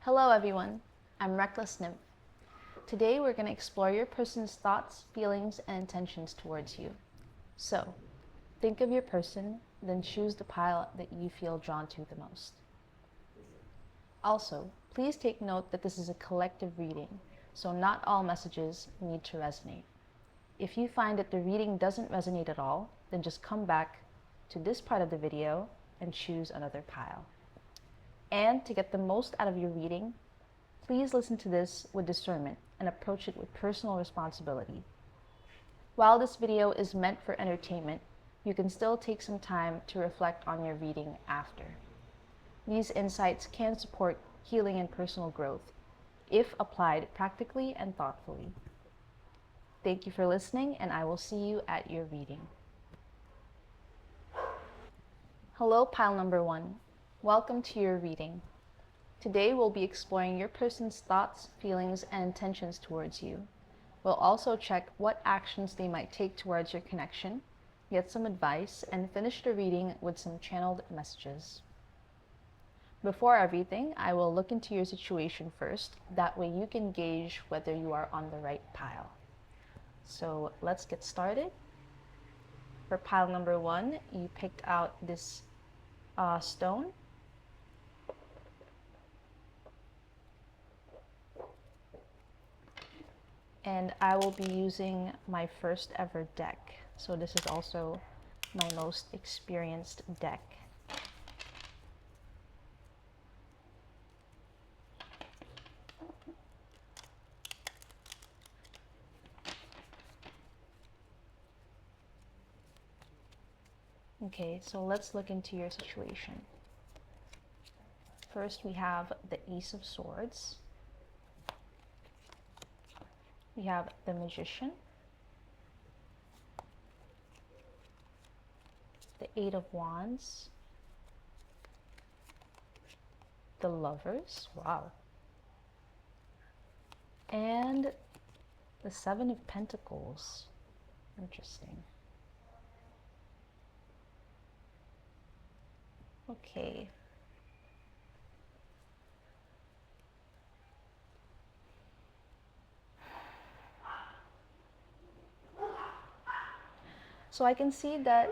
Hello everyone, I'm Reckless Nymph. Today we're going to explore your person's thoughts, feelings, and intentions towards you. So, think of your person, then choose the pile that you feel drawn to the most. Also, please take note that this is a collective reading, so not all messages need to resonate. If you find that the reading doesn't resonate at all, then just come back to this part of the video and choose another pile. And to get the most out of your reading, please listen to this with discernment and approach it with personal responsibility. While this video is meant for entertainment, you can still take some time to reflect on your reading after. These insights can support healing and personal growth if applied practically and thoughtfully. Thank you for listening, and I will see you at your reading. Hello, pile number 1. Welcome to your reading. Today we'll be exploring your person's thoughts, feelings, and intentions towards you. We'll also check what actions they might take towards your connection, get some advice, and finish the reading with some channeled messages. Before everything, I will look into your situation first. That way you can gauge whether you are on the right pile. So let's get started. For pile number 1, you picked out this stone. And I will be using my first ever deck. So this is also my most experienced deck. Okay, so let's look into your situation. First, we have the Ace of Swords. We have the Magician, the Eight of Wands, the Lovers, wow, and the Seven of Pentacles. Interesting. Okay. So I can see that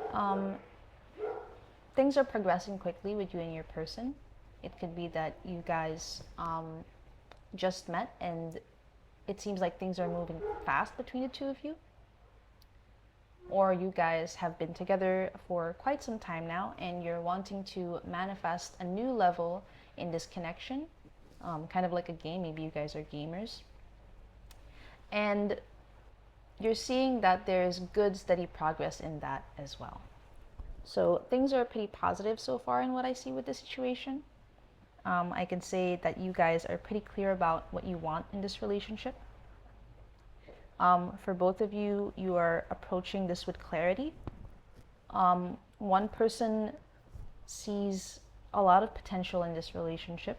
things are progressing quickly with you and your person. It could be that you guys just met and it seems like things are moving fast between the two of you. Or you guys have been together for quite some time now and you're wanting to manifest a new level in this connection. Kind of like a game, maybe you guys are gamers. And you're seeing that there's good, steady progress in that as well. So things are pretty positive so far in what I see with the situation. I can say that you guys are pretty clear about what you want in this relationship. For both of you, you are approaching this with clarity. One person sees a lot of potential in this relationship.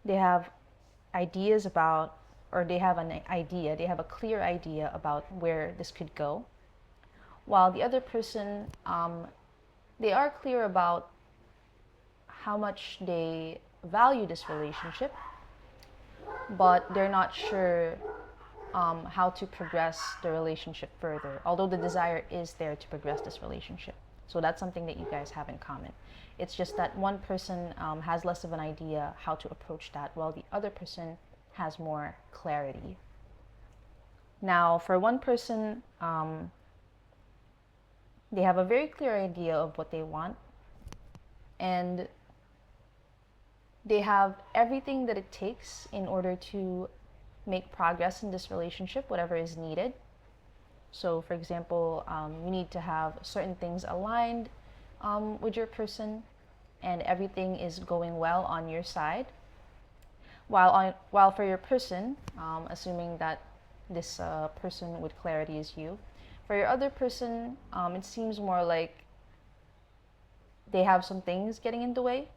They have ideas about, or they have an idea, they have a clear idea about where this could go. While the other person, they are clear about how much they value this relationship, but they're not sure how to progress the relationship further, although the desire is there to progress this relationship. So that's something that you guys have in common. It's just that one person has less of an idea how to approach that, while the other person has more clarity. Now, for one person, they have a very clear idea of what they want, and they have everything that it takes in order to make progress in this relationship, whatever is needed. So, for example, you need to have certain things aligned with your person, and everything is going well on your side. While for your person, assuming that this person with clarity is you, for your other person, it seems more like they have some things getting in the way.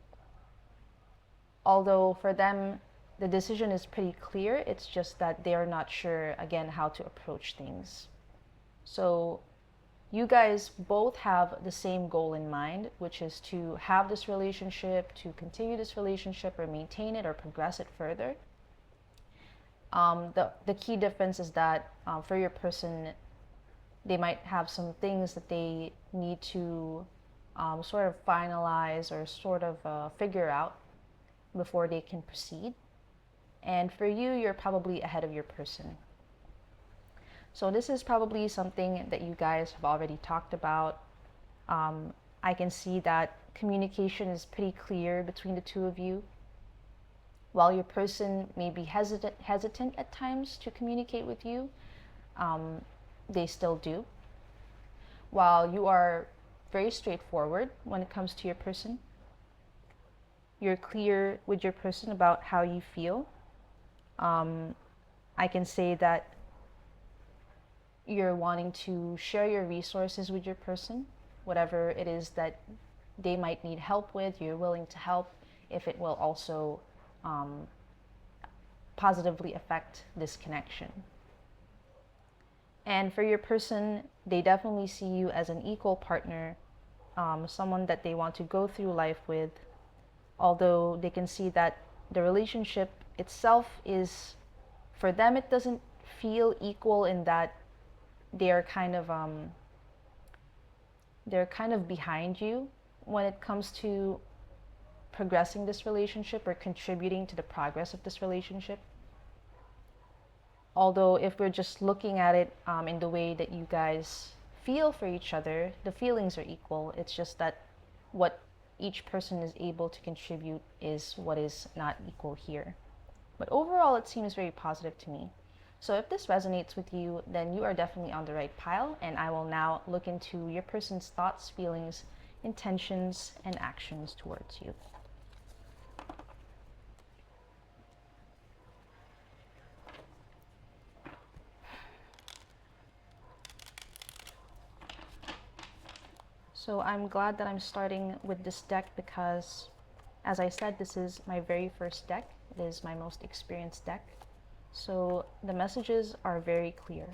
Although for them, the decision is pretty clear. It's just that they are not sure, again, how to approach things. So you guys both have the same goal in mind, which is to have this relationship, to continue this relationship, or maintain it, or progress it further. The key difference is that for your person, they might have some things that they need to sort of finalize or sort of figure out before they can proceed. And for you, you're probably ahead of your person. So this is probably something that you guys have already talked about. I can see that communication is pretty clear between the two of you. While your person may be hesitant at times to communicate with you, they still do. While you are very straightforward when it comes to your person, you're clear with your person about how you feel. I can say that you're wanting to share your resources with your person, whatever it is that they might need help with, you're willing to help if it will also positively affect this connection. And for your person, they definitely see you as an equal partner, someone that they want to go through life with, although they can see that the relationship itself is, for them, it doesn't feel equal in that they're kind of behind you when it comes to progressing this relationship or contributing to the progress of this relationship. Although if we're just looking at it in the way that you guys feel for each other, the feelings are equal. It's just that what each person is able to contribute is what is not equal here. But overall, it seems very positive to me. So if this resonates with you, then you are definitely on the right pile, and I will now look into your person's thoughts, feelings, intentions, and actions towards you. So I'm glad that I'm starting with this deck because, as I said, this is my very first deck. It is my most experienced deck. So the messages are very clear.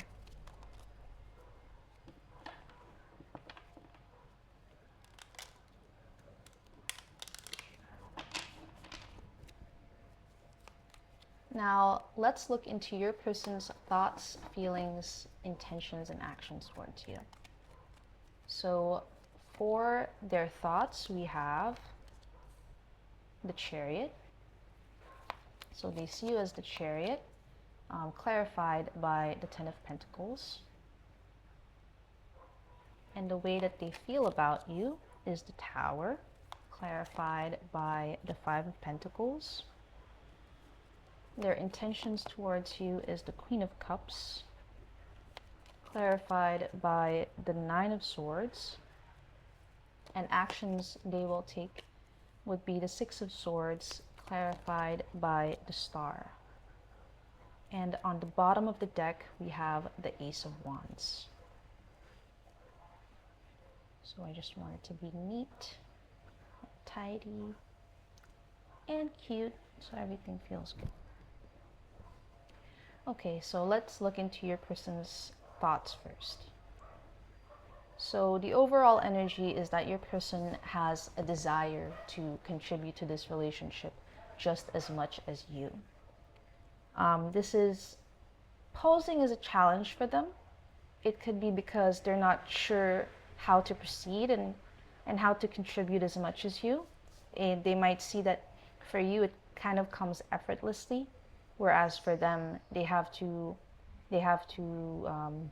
Now, let's look into your person's thoughts, feelings, intentions, and actions towards you. So for their thoughts, we have the Chariot. So they see you as the Chariot, clarified by the Ten of Pentacles. And the way that they feel about you is the Tower, clarified by the Five of Pentacles. Their intentions towards you is the Queen of Cups, clarified by the Nine of Swords. And actions they will take would be the Six of Swords, clarified by the Star. And on the bottom of the deck, we have the Ace of Wands. So I just want it to be neat, tidy, and cute, so everything feels good. Okay, so let's look into your person's thoughts first. So the overall energy is that your person has a desire to contribute to this relationship just as much as you. This is posing as a challenge for them. It could be because they're not sure how to proceed and how to contribute as much as you. And they might see that for you it kind of comes effortlessly, whereas for them they have to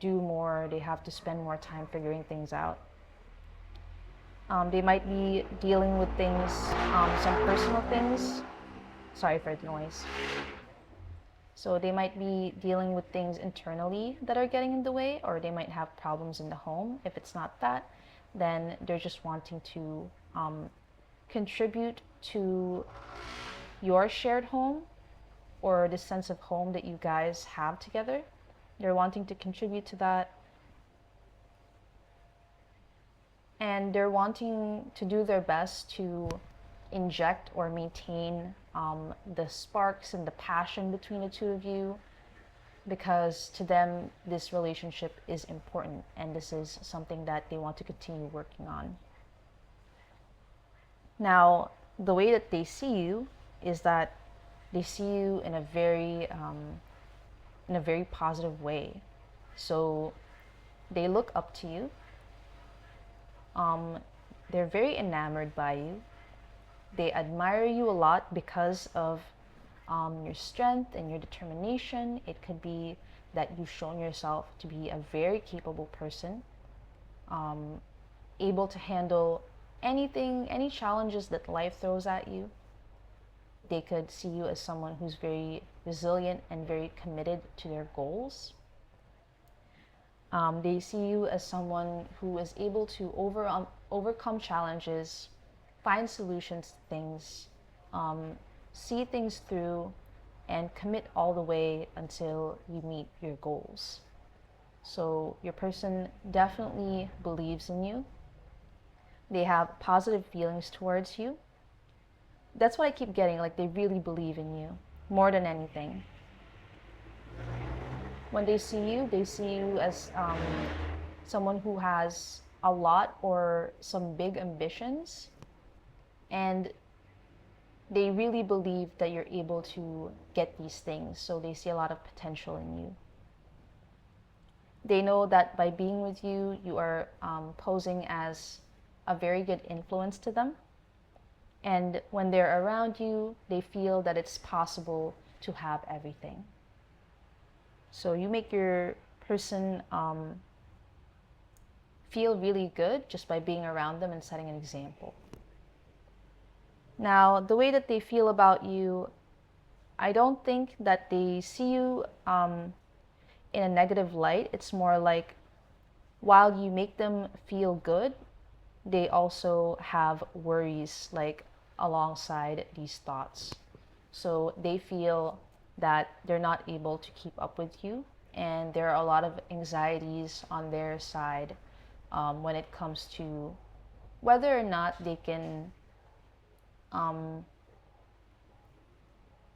do more, they have to spend more time figuring things out. They might be dealing with things, some personal things. Sorry for the noise. So they might be dealing with things internally that are getting in the way, or they might have problems in the home. If it's not that, then they're just wanting to contribute to your shared home or the sense of home that you guys have together. They're wanting to contribute to that. And they're wanting to do their best to inject or maintain the sparks and the passion between the two of you. because to them this relationship is important and this is something that they want to continue working on. Now, the way that they see you is that they see you in a very positive way. So they look up to you. They're very enamored by you. They admire you a lot because of your strength and your determination. It could be that you've shown yourself to be a very capable person, able to handle anything, any challenges that life throws at you. They could see you as someone who's very resilient and very committed to their goals. They see you as someone who is able to overcome challenges, find solutions to things, see things through, and commit all the way until you meet your goals. So your person definitely believes in you. They have positive feelings towards you. That's what I keep getting, like they really believe in you more than anything. When they see you as someone who has a lot or some big ambitions, and they really believe that you're able to get these things, so they see a lot of potential in you. They know that by being with you, you are posing as a very good influence to them. And when they're around you, they feel that it's possible to have everything. So you make your person feel really good just by being around them and setting an example. Now, the way that they feel about you, I don't think that they see you in a negative light. It's more like while you make them feel good, they also have worries like alongside these thoughts. So they feel that they're not able to keep up with you, and there are a lot of anxieties on their side when it comes to whether or not they can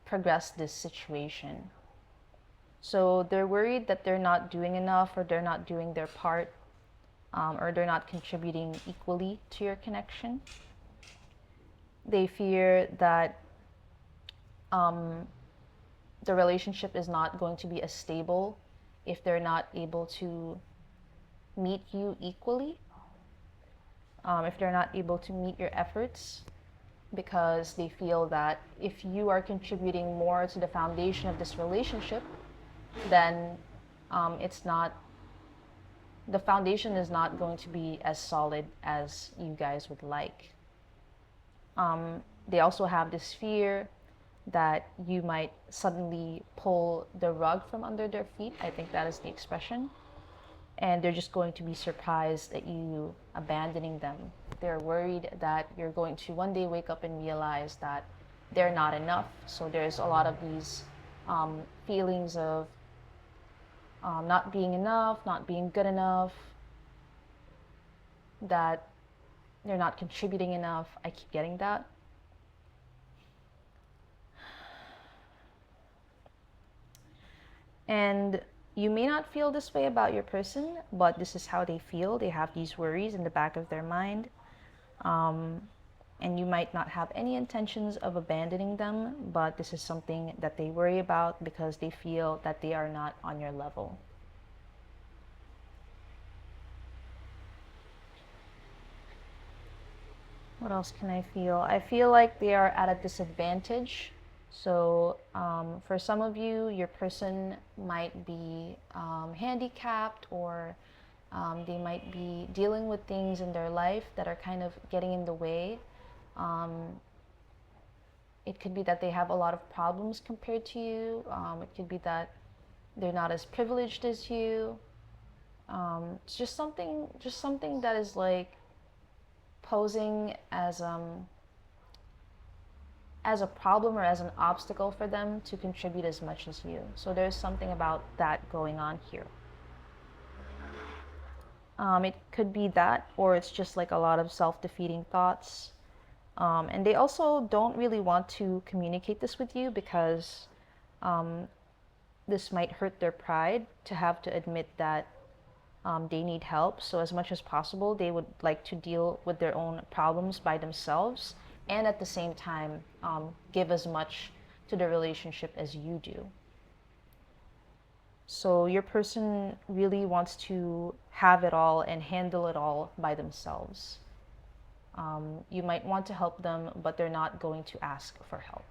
progress this situation. So they're worried that they're not doing enough, or they're not doing their part, or they're not contributing equally to your connection. They fear that the relationship is not going to be as stable if they're not able to meet you equally, if they're not able to meet your efforts, because they feel that if you are contributing more to the foundation of this relationship, then the foundation is not going to be as solid as you guys would like. They also have this fear that you might suddenly pull the rug from under their feet. I think that is the expression. And they're just going to be surprised at you abandoning them. They're worried that you're going to one day wake up and realize that they're not enough. So there's a lot of these feelings of not being enough, not being good enough, that they're not contributing enough. I keep getting that. And you may not feel this way about your person, but this is how they feel. They have these worries in the back of their mind. And you might not have any intentions of abandoning them, but this is something that they worry about because they feel that they are not on your level. What else can I feel? I feel like they are at a disadvantage. So for some of you, your person might be handicapped, or they might be dealing with things in their life that are kind of getting in the way. It could be that they have a lot of problems compared to you. It could be that they're not as privileged as you. It's just something that is like posing as a problem or as an obstacle for them to contribute as much as you. So there's something about that going on here. It could be that, or it's just like a lot of self-defeating thoughts. And they also don't really want to communicate this with you because this might hurt their pride to have to admit that they need help. So as much as possible, they would like to deal with their own problems by themselves, and at the same time, give as much to the relationship as you do. So your person really wants to have it all and handle it all by themselves. You might want to help them, but they're not going to ask for help.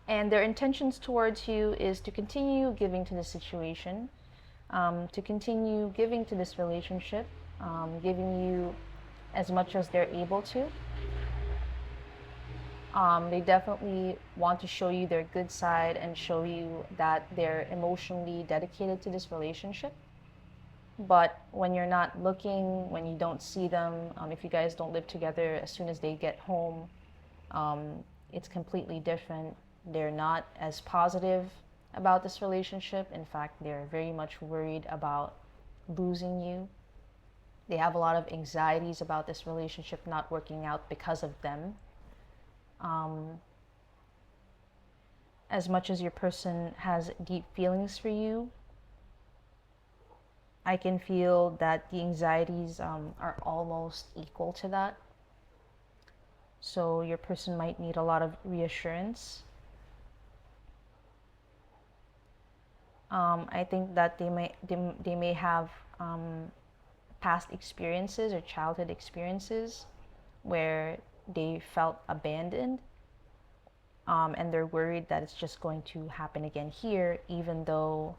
And their intentions towards you is to continue giving to the situation, to continue giving to this relationship, giving you as much as they're able to. They definitely want to show you their good side and show you that they're emotionally dedicated to this relationship. But when you're not looking, when you don't see them, if you guys don't live together, as soon as they get home, it's completely different. They're not as positive about this relationship. In fact, they're very much worried about losing you. They have a lot of anxieties about this relationship not working out because of them. As much as your person has deep feelings for you, I can feel that the anxieties are almost equal to that. So your person might need a lot of reassurance. I think that they may have past experiences or childhood experiences where they felt abandoned, and they're worried that it's just going to happen again here, even though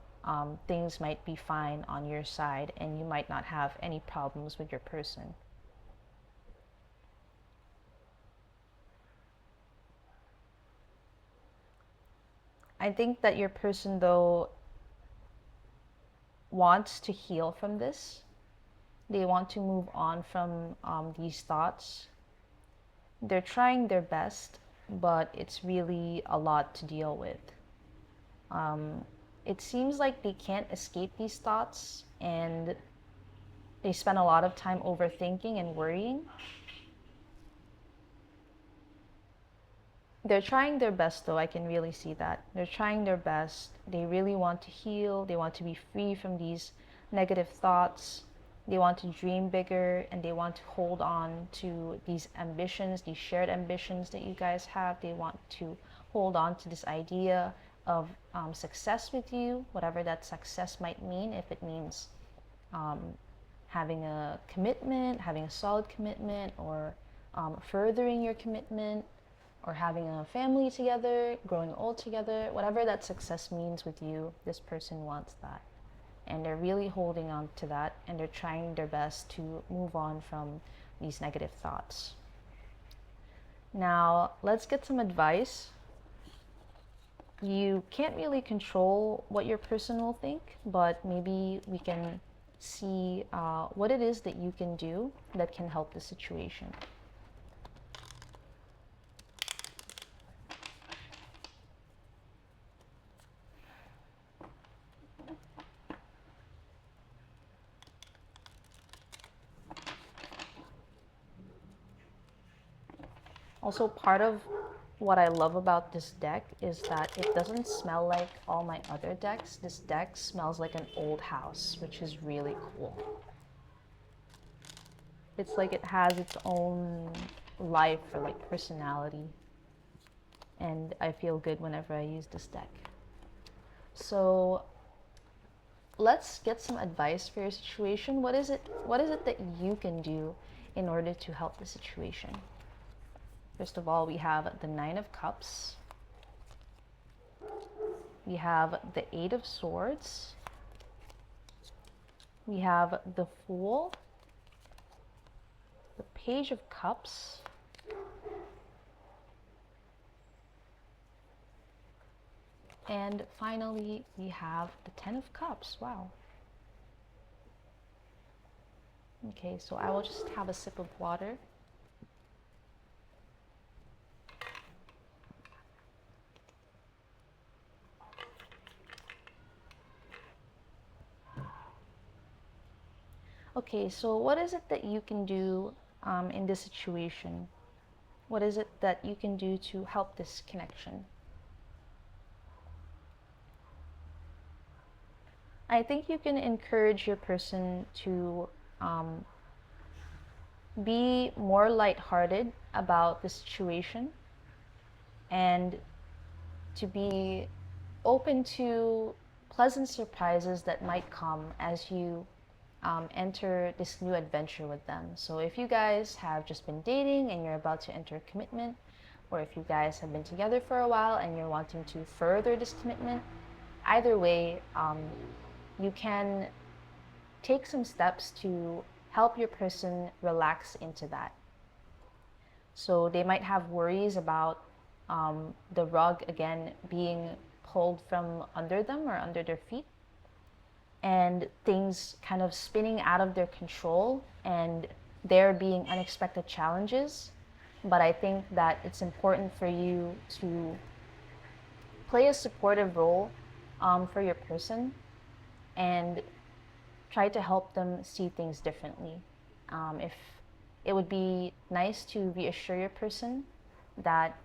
things might be fine on your side and you might not have any problems with your person. I think that your person, though, wants to heal from this. They want to move on from these thoughts. They're trying their best, but it's really a lot to deal with. It seems like they can't escape these thoughts, and they spend a lot of time overthinking and worrying. They're trying their best, though. I can really see that. They're trying their best. They really want to heal. They want to be free from these negative thoughts. They want to dream bigger, and they want to hold on to these ambitions, these shared ambitions that you guys have. They want to hold on to this idea of success with you, whatever that success might mean. If it means having a commitment, having a solid commitment, or furthering your commitment, or having a family together, growing old together, whatever that success means with you, this person wants that. And they're really holding on to that, and they're trying their best to move on from these negative thoughts. Now, let's get some advice. You can't really control what your person will think, but maybe we can see what it is that you can do that can help the situation. Also, part of what I love about this deck is that it doesn't smell like all my other decks. This deck smells like an old house, which is really cool. It's like it has its own life or like personality, and I feel good whenever I use this deck. So let's get some advice for your situation. What is it that you can do in order to help the situation? First of all, we have the Nine of Cups. We have the Eight of Swords. We have the Fool, the Page of Cups, and finally we have the Ten of Cups. Wow. Okay, so I will just have a sip of water. Okay, so what is it that you can do in this situation? What is it that you can do to help this connection? I think you can encourage your person to be more lighthearted about the situation and to be open to pleasant surprises that might come as you enter this new adventure with them. So if you guys have just been dating and you're about to enter a commitment, or if you guys have been together for a while and you're wanting to further this commitment, either way, you can take some steps to help your person relax into that. So they might have worries about the rug again being pulled from under them or under their feet, and things kind of spinning out of their control and there being unexpected challenges. But I think that it's important for you to play a supportive role for your person and try to help them see things differently. If it would be nice to reassure your person that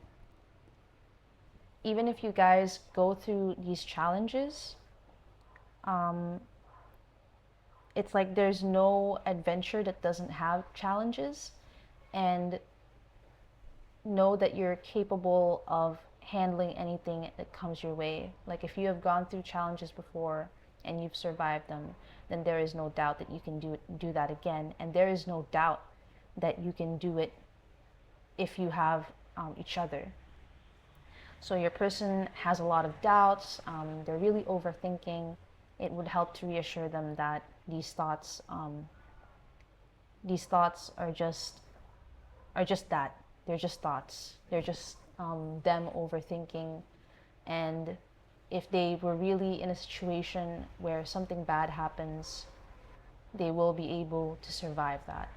even if you guys go through these challenges, it's like there's no adventure that doesn't have challenges, and know that you're capable of handling anything that comes your way. Like if you have gone through challenges before and you've survived them, then there is no doubt that you can do that again, and there is no doubt that you can do it if you have each other. So your person has a lot of doubts, they're really overthinking. It would help to reassure them that these thoughts are just that. They're just thoughts. They're just them overthinking. And if they were really in a situation where something bad happens, they will be able to survive that.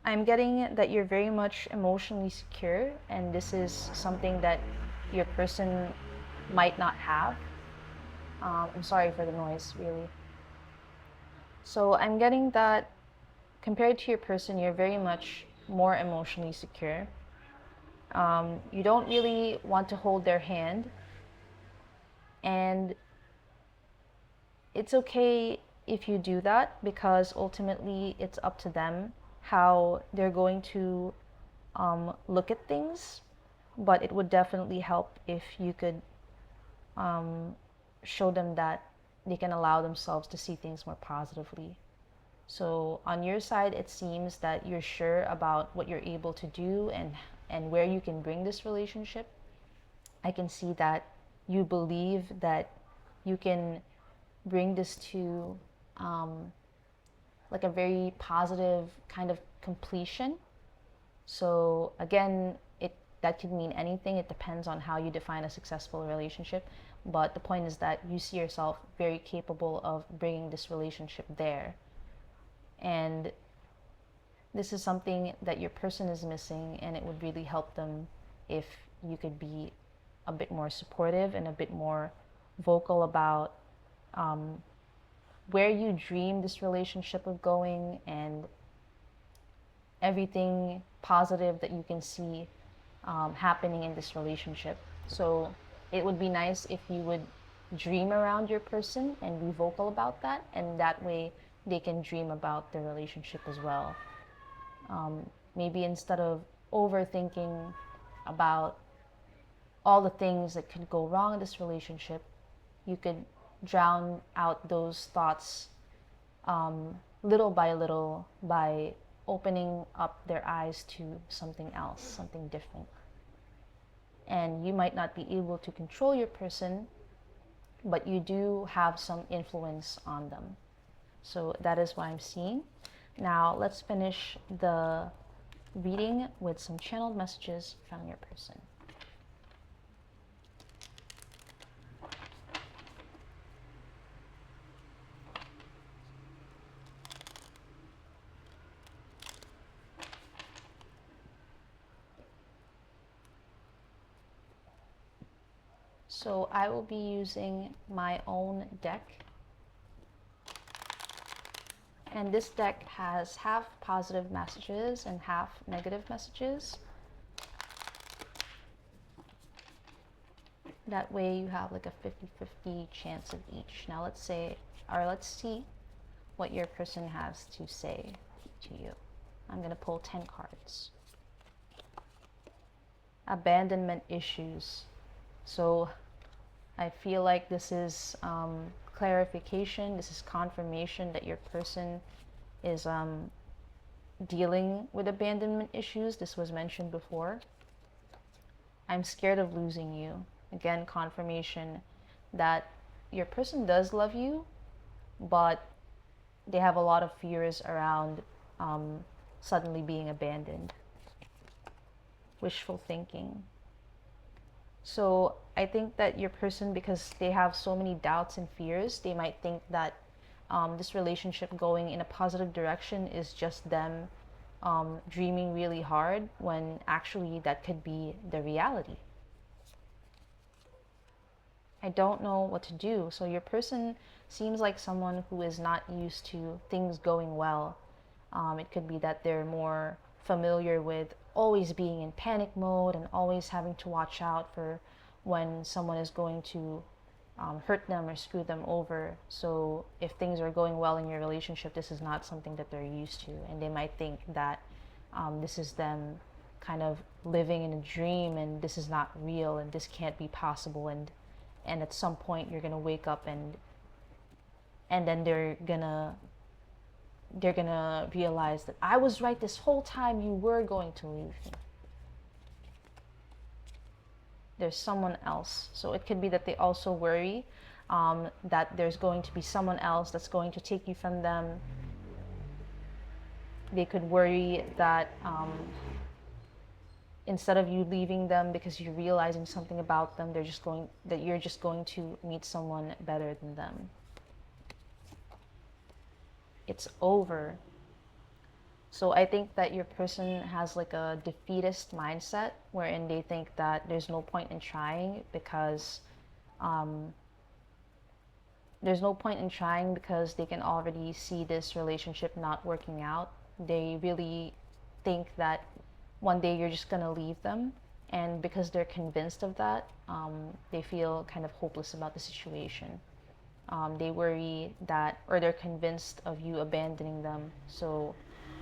I'm getting that you're very much emotionally secure, and this is something that your person might not have. I'm sorry for the noise, really. So I'm getting that compared to your person, you're very much more emotionally secure. You don't really want to hold their hand, and it's okay if you do that, because ultimately it's up to them how they're going to look at things. But it would definitely help if you could show them that they can allow themselves to see things more positively. So on your side, it seems that you're sure about what you're able to do and where you can bring this relationship. I can see that you believe that you can bring this to like a very positive kind of completion. So again, that could mean anything. It depends on how you define a successful relationship. But the point is that you see yourself very capable of bringing this relationship there. And this is something that your person is missing, and it would really help them if you could be a bit more supportive and a bit more vocal about where you dream this relationship of going and everything positive that you can see happening in this relationship. So it would be nice if you would dream around your person and be vocal about that, and that way they can dream about their relationship as well. Maybe instead of overthinking about all the things that could go wrong in this relationship, you could drown out those thoughts little by little by opening up their eyes to something else, something different. And you might not be able to control your person, but you do have some influence on them. So that is what I'm seeing. Now let's finish the reading with some channeled messages from your person. So I will be using my own deck. And this deck has half positive messages and half negative messages. That way you have like a 50-50 chance of each. Now let's see what your person has to say to you. I'm going to pull 10 cards. Abandonment issues. So I feel like this is clarification, this is confirmation that your person is dealing with abandonment issues. This was mentioned before. I'm scared of losing you. Again, confirmation that your person does love you, but they have a lot of fears around suddenly being abandoned. Wishful thinking. So I think that your person, because they have so many doubts and fears, they might think that this relationship going in a positive direction is just them dreaming really hard, when actually that could be the reality. I don't know what to do. So your person seems like someone who is not used to things going well. It could be that they're more familiar with always being in panic mode and always having to watch out for when someone is going to hurt them or screw them over. So if things are going well in your relationship, this is not something that they're used to, and they might think that this is them kind of living in a dream, and this is not real, and this can't be possible, and at some point you're gonna wake up and then they're gonna realize that I was right this whole time, you were going to leave me. There's someone else. So it could be that they also worry that there's going to be someone else that's going to take you from them. They could worry that instead of you leaving them because you're realizing something about them, you're just going to meet someone better than them. It's over. So I think that your person has like a defeatist mindset, wherein they think that there's no point in trying because they can already see this relationship not working out. They really think that one day you're just gonna leave them, and because they're convinced of that, they feel kind of hopeless about the situation. They worry that, or they're convinced of you abandoning them, so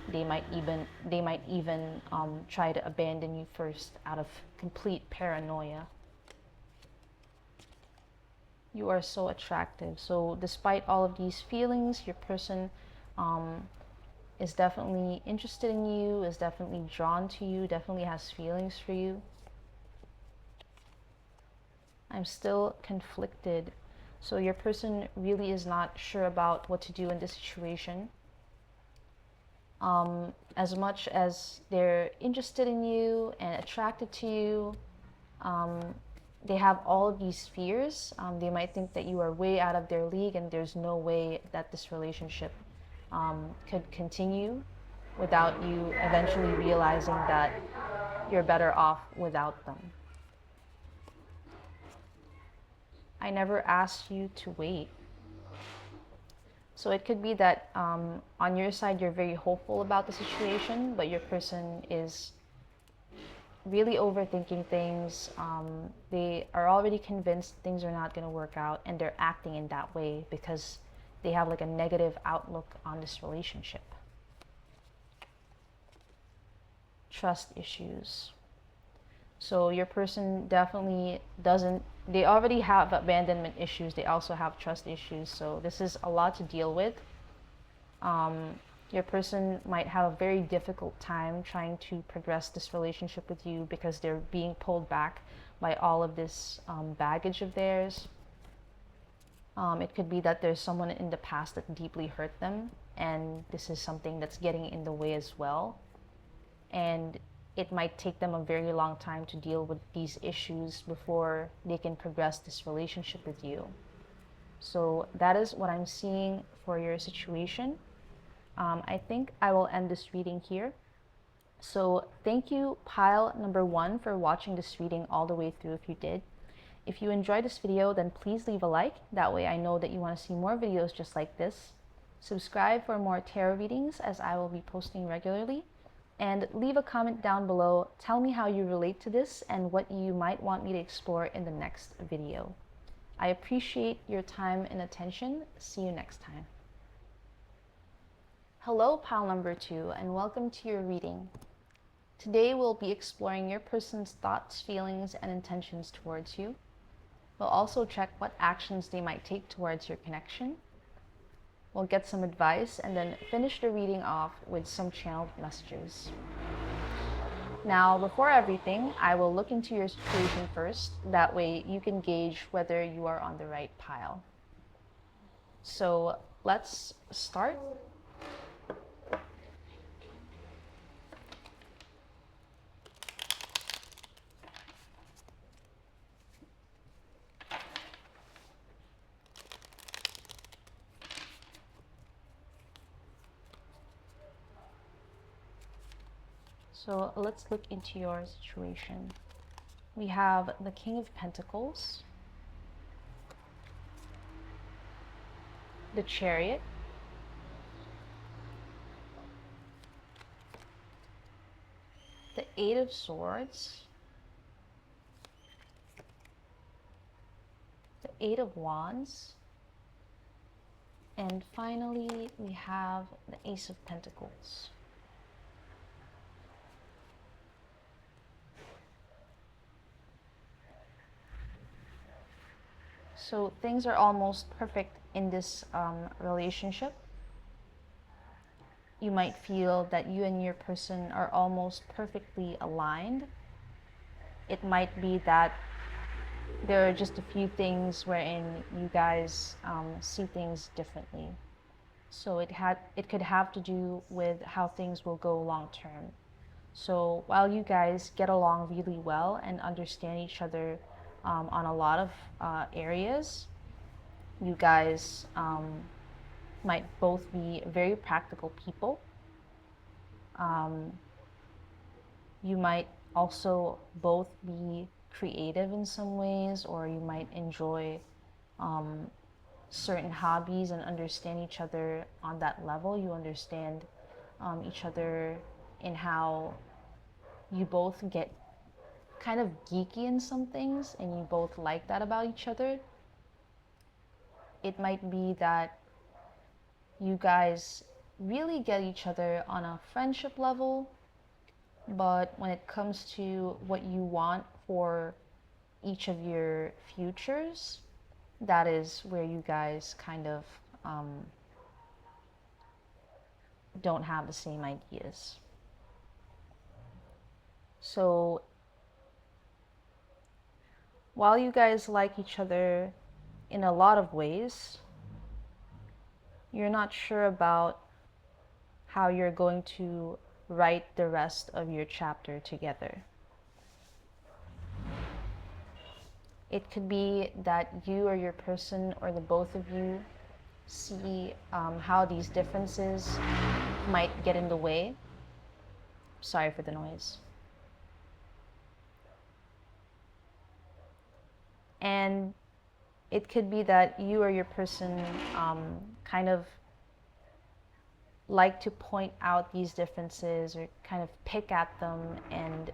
they might even try to abandon you first out of complete paranoia. You are so attractive. So despite all of these feelings, your person is definitely interested in you, is definitely drawn to you, definitely has feelings for you. I'm still conflicted. So your person really is not sure about what to do in this situation. As much as they're interested in you and attracted to you, they have all of these fears. They might think that you are way out of their league, and there's no way that this relationship could continue without you eventually realizing that you're better off without them. I never asked you to wait. So it could be that on your side, you're very hopeful about the situation, but your person is really overthinking things. They are already convinced things are not going to work out, and they're acting in that way because they have like a negative outlook on this relationship. Trust issues. So your person definitely they already have abandonment issues. They also have trust issues. So this is a lot to deal with. Your person might have a very difficult time trying to progress this relationship with you because they're being pulled back by all of this baggage of theirs. It could be that there's someone in the past that deeply hurt them, and this is something that's getting in the way as well. And it might take them a very long time to deal with these issues before they can progress this relationship with you. So that is what I'm seeing for your situation. I think I will end this reading here. So thank you, pile number 1, for watching this reading all the way through if you did. If you enjoyed this video, then please leave a like. That way I know that you want to see more videos just like this. Subscribe for more tarot readings, as I will be posting regularly. And leave a comment down below. Tell me how you relate to this and what you might want me to explore in the next video. I appreciate your time and attention. See you next time. Hello, pile number 2, and welcome to your reading. Today we'll be exploring your person's thoughts, feelings, and intentions towards you. We'll also check what actions they might take towards your connection. We'll get some advice and then finish the reading off with some channeled messages. Now, before everything, I will look into your situation first. That way you can gauge whether you are on the right pile. So let's start. So let's look into your situation. We have the King of Pentacles, the Chariot, the Eight of Swords, the Eight of Wands, and finally we have the Ace of Pentacles. So things are almost perfect in this relationship. You might feel that you and your person are almost perfectly aligned. It might be that there are just a few things wherein you guys see things differently. So it could have to do with how things will go long term. So while you guys get along really well and understand each other on a lot of areas, you guys might both be very practical people. You might also both be creative in some ways, or you might enjoy certain hobbies and understand each other on that level. You understand each other in how you both get kind of geeky in some things and you both like that about each other. It might be that you guys really get each other on a friendship level, but when it comes to what you want for each of your futures, that is where you guys kind of don't have the same ideas. So while you guys like each other in a lot of ways, you're not sure about how you're going to write the rest of your chapter together. It could be that you or your person or the both of you see how these differences might get in the way. Sorry for the noise. And it could be that you or your person kind of like to point out these differences or kind of pick at them and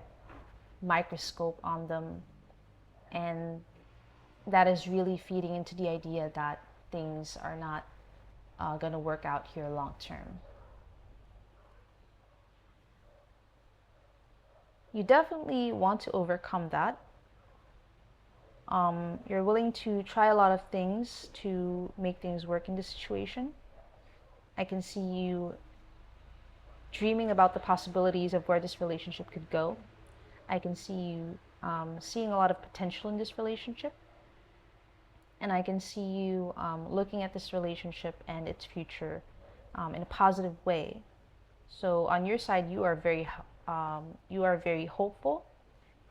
microscope on them. And that is really feeding into the idea that things are not going to work out here long term. You definitely want to overcome that. You're willing to try a lot of things to make things work in this situation. I can see you dreaming about the possibilities of where this relationship could go. I can see you seeing a lot of potential in this relationship. And I can see you looking at this relationship and its future in a positive way. So on your side, you are very hopeful,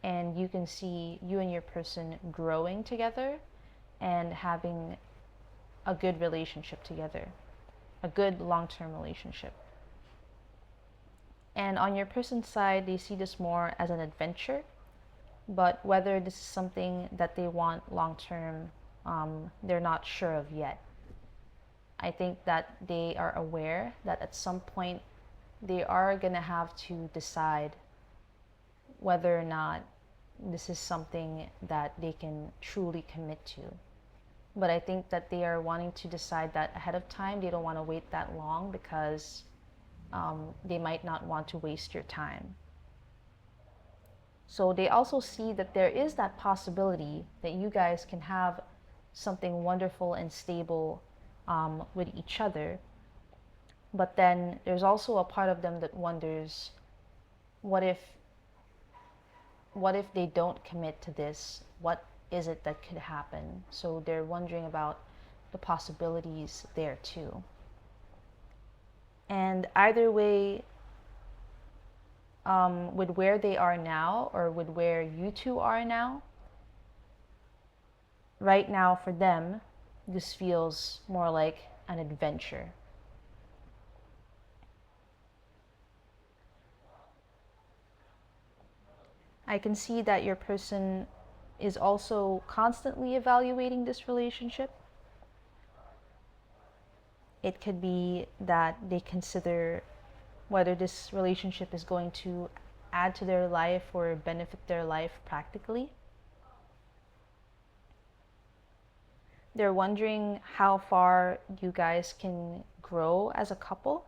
and you can see you and your person growing together and having a good relationship together, a good long-term relationship. And on your person's side, they see this more as an adventure, but whether this is something that they want long-term, they're not sure of yet. I think that they are aware that at some point they are going to have to decide whether or not this is something that they can truly commit to. But I think that they are wanting to decide that ahead of time. They don't want to wait that long because they might not want to waste your time. So they also see that there is that possibility that you guys can have something wonderful and stable with each other. But then there's also a part of them that wonders, what if they don't commit to this? What is it that could happen? So they're wondering about the possibilities there too. And either way, with where they are now or with where you two are now, right now for them, this feels more like an adventure. I can see that your person is also constantly evaluating this relationship. It could be that they consider whether this relationship is going to add to their life or benefit their life practically. They're wondering how far you guys can grow as a couple.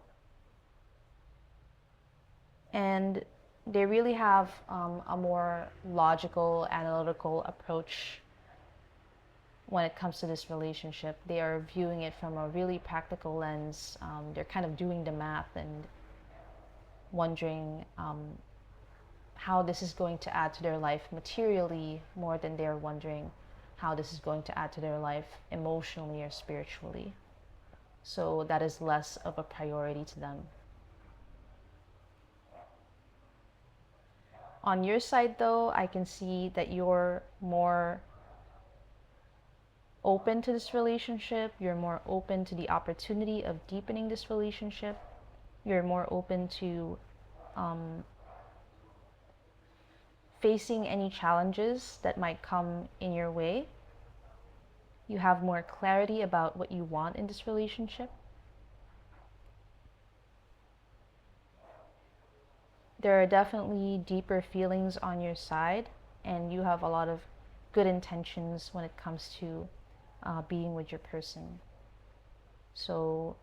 And they really have a more logical, analytical approach when it comes to this relationship. They are viewing it from a really practical lens. They're kind of doing the math and wondering how this is going to add to their life materially more than they're wondering how this is going to add to their life emotionally or spiritually. So that is less of a priority to them. On your side, though, I can see that you're more open to this relationship. You're more open to the opportunity of deepening this relationship. You're more open to facing any challenges that might come in your way. You have more clarity about what you want in this relationship. There are definitely deeper feelings on your side, and you have a lot of good intentions when it comes to being with your person. So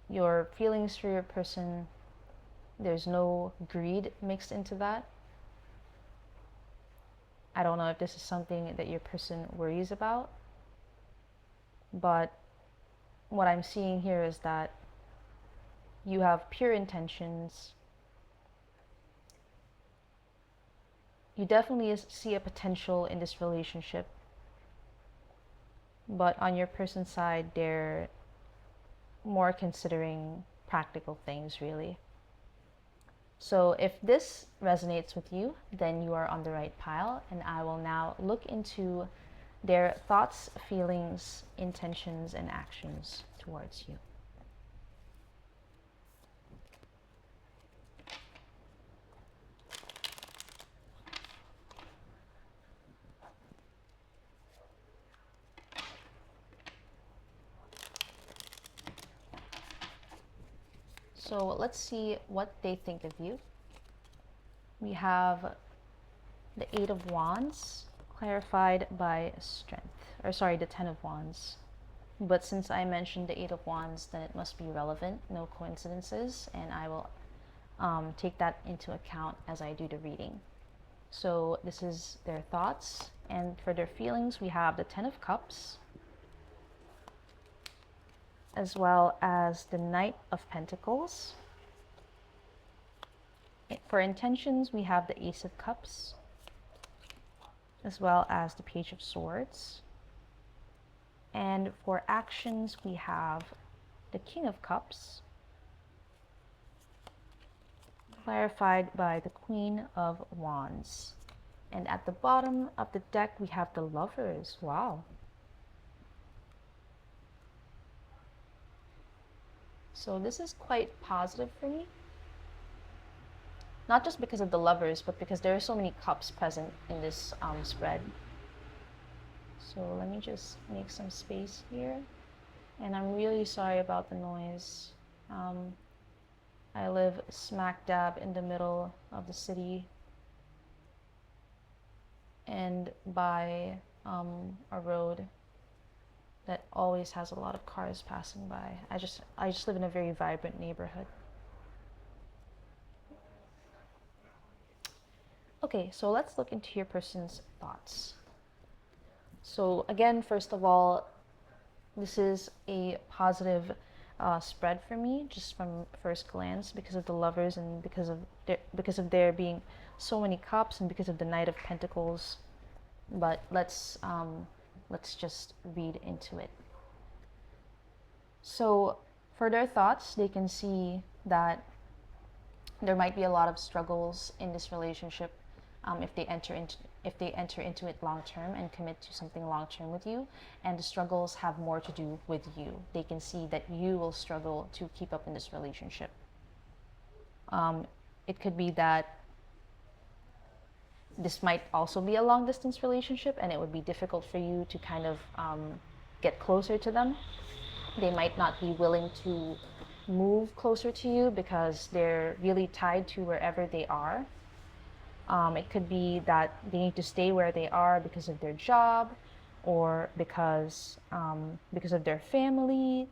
your feelings for your person, there's no greed mixed into that. I don't know if this is something that your person worries about, but what I'm seeing here is that you have pure intentions. You definitely see a potential in this relationship, but on your person's side, they're more considering practical things, really. So if this resonates with you, then you are on the right pile, and I will now look into their thoughts, feelings, intentions, and actions towards you. So let's see what they think of you. We have the Eight of Wands, clarified by Strength. Or sorry, the Ten of Wands. But since I mentioned the Eight of Wands, then it must be relevant, no coincidences, and I will take that into account as I do the reading. So this is their thoughts, and for their feelings, we have the Ten of Cups, as well as the Knight of Pentacles. For intentions, we have the Ace of Cups, as well as the Page of Swords. And for actions, we have the King of Cups, clarified by the Queen of Wands. And at the bottom of the deck, we have the Lovers. Wow. So this is quite positive for me. Not just because of the Lovers, but because there are so many cups present in this spread. So let me just make some space here. And I'm really sorry about the noise. I live smack dab in the middle of the city and by a road that always has a lot of cars passing by. I just live in a very vibrant neighborhood. Okay, so let's look into your person's thoughts. So again, first of all, this is a positive spread for me, just from first glance, because of the lovers and because of there being so many cups and because of the Knight of Pentacles. But let's just read into it. So for their thoughts, they can see that there might be a lot of struggles in this relationship if they enter into it long term and commit to something long term with you, and the struggles have more to do with you. They can see that you will struggle to keep up in this relationship. It could be that this might also be a long distance relationship and it would be difficult for you to kind of get closer to them. They might not be willing to move closer to you because they're really tied to wherever they are. It could be that they need to stay where they are because of their job, or because of their family,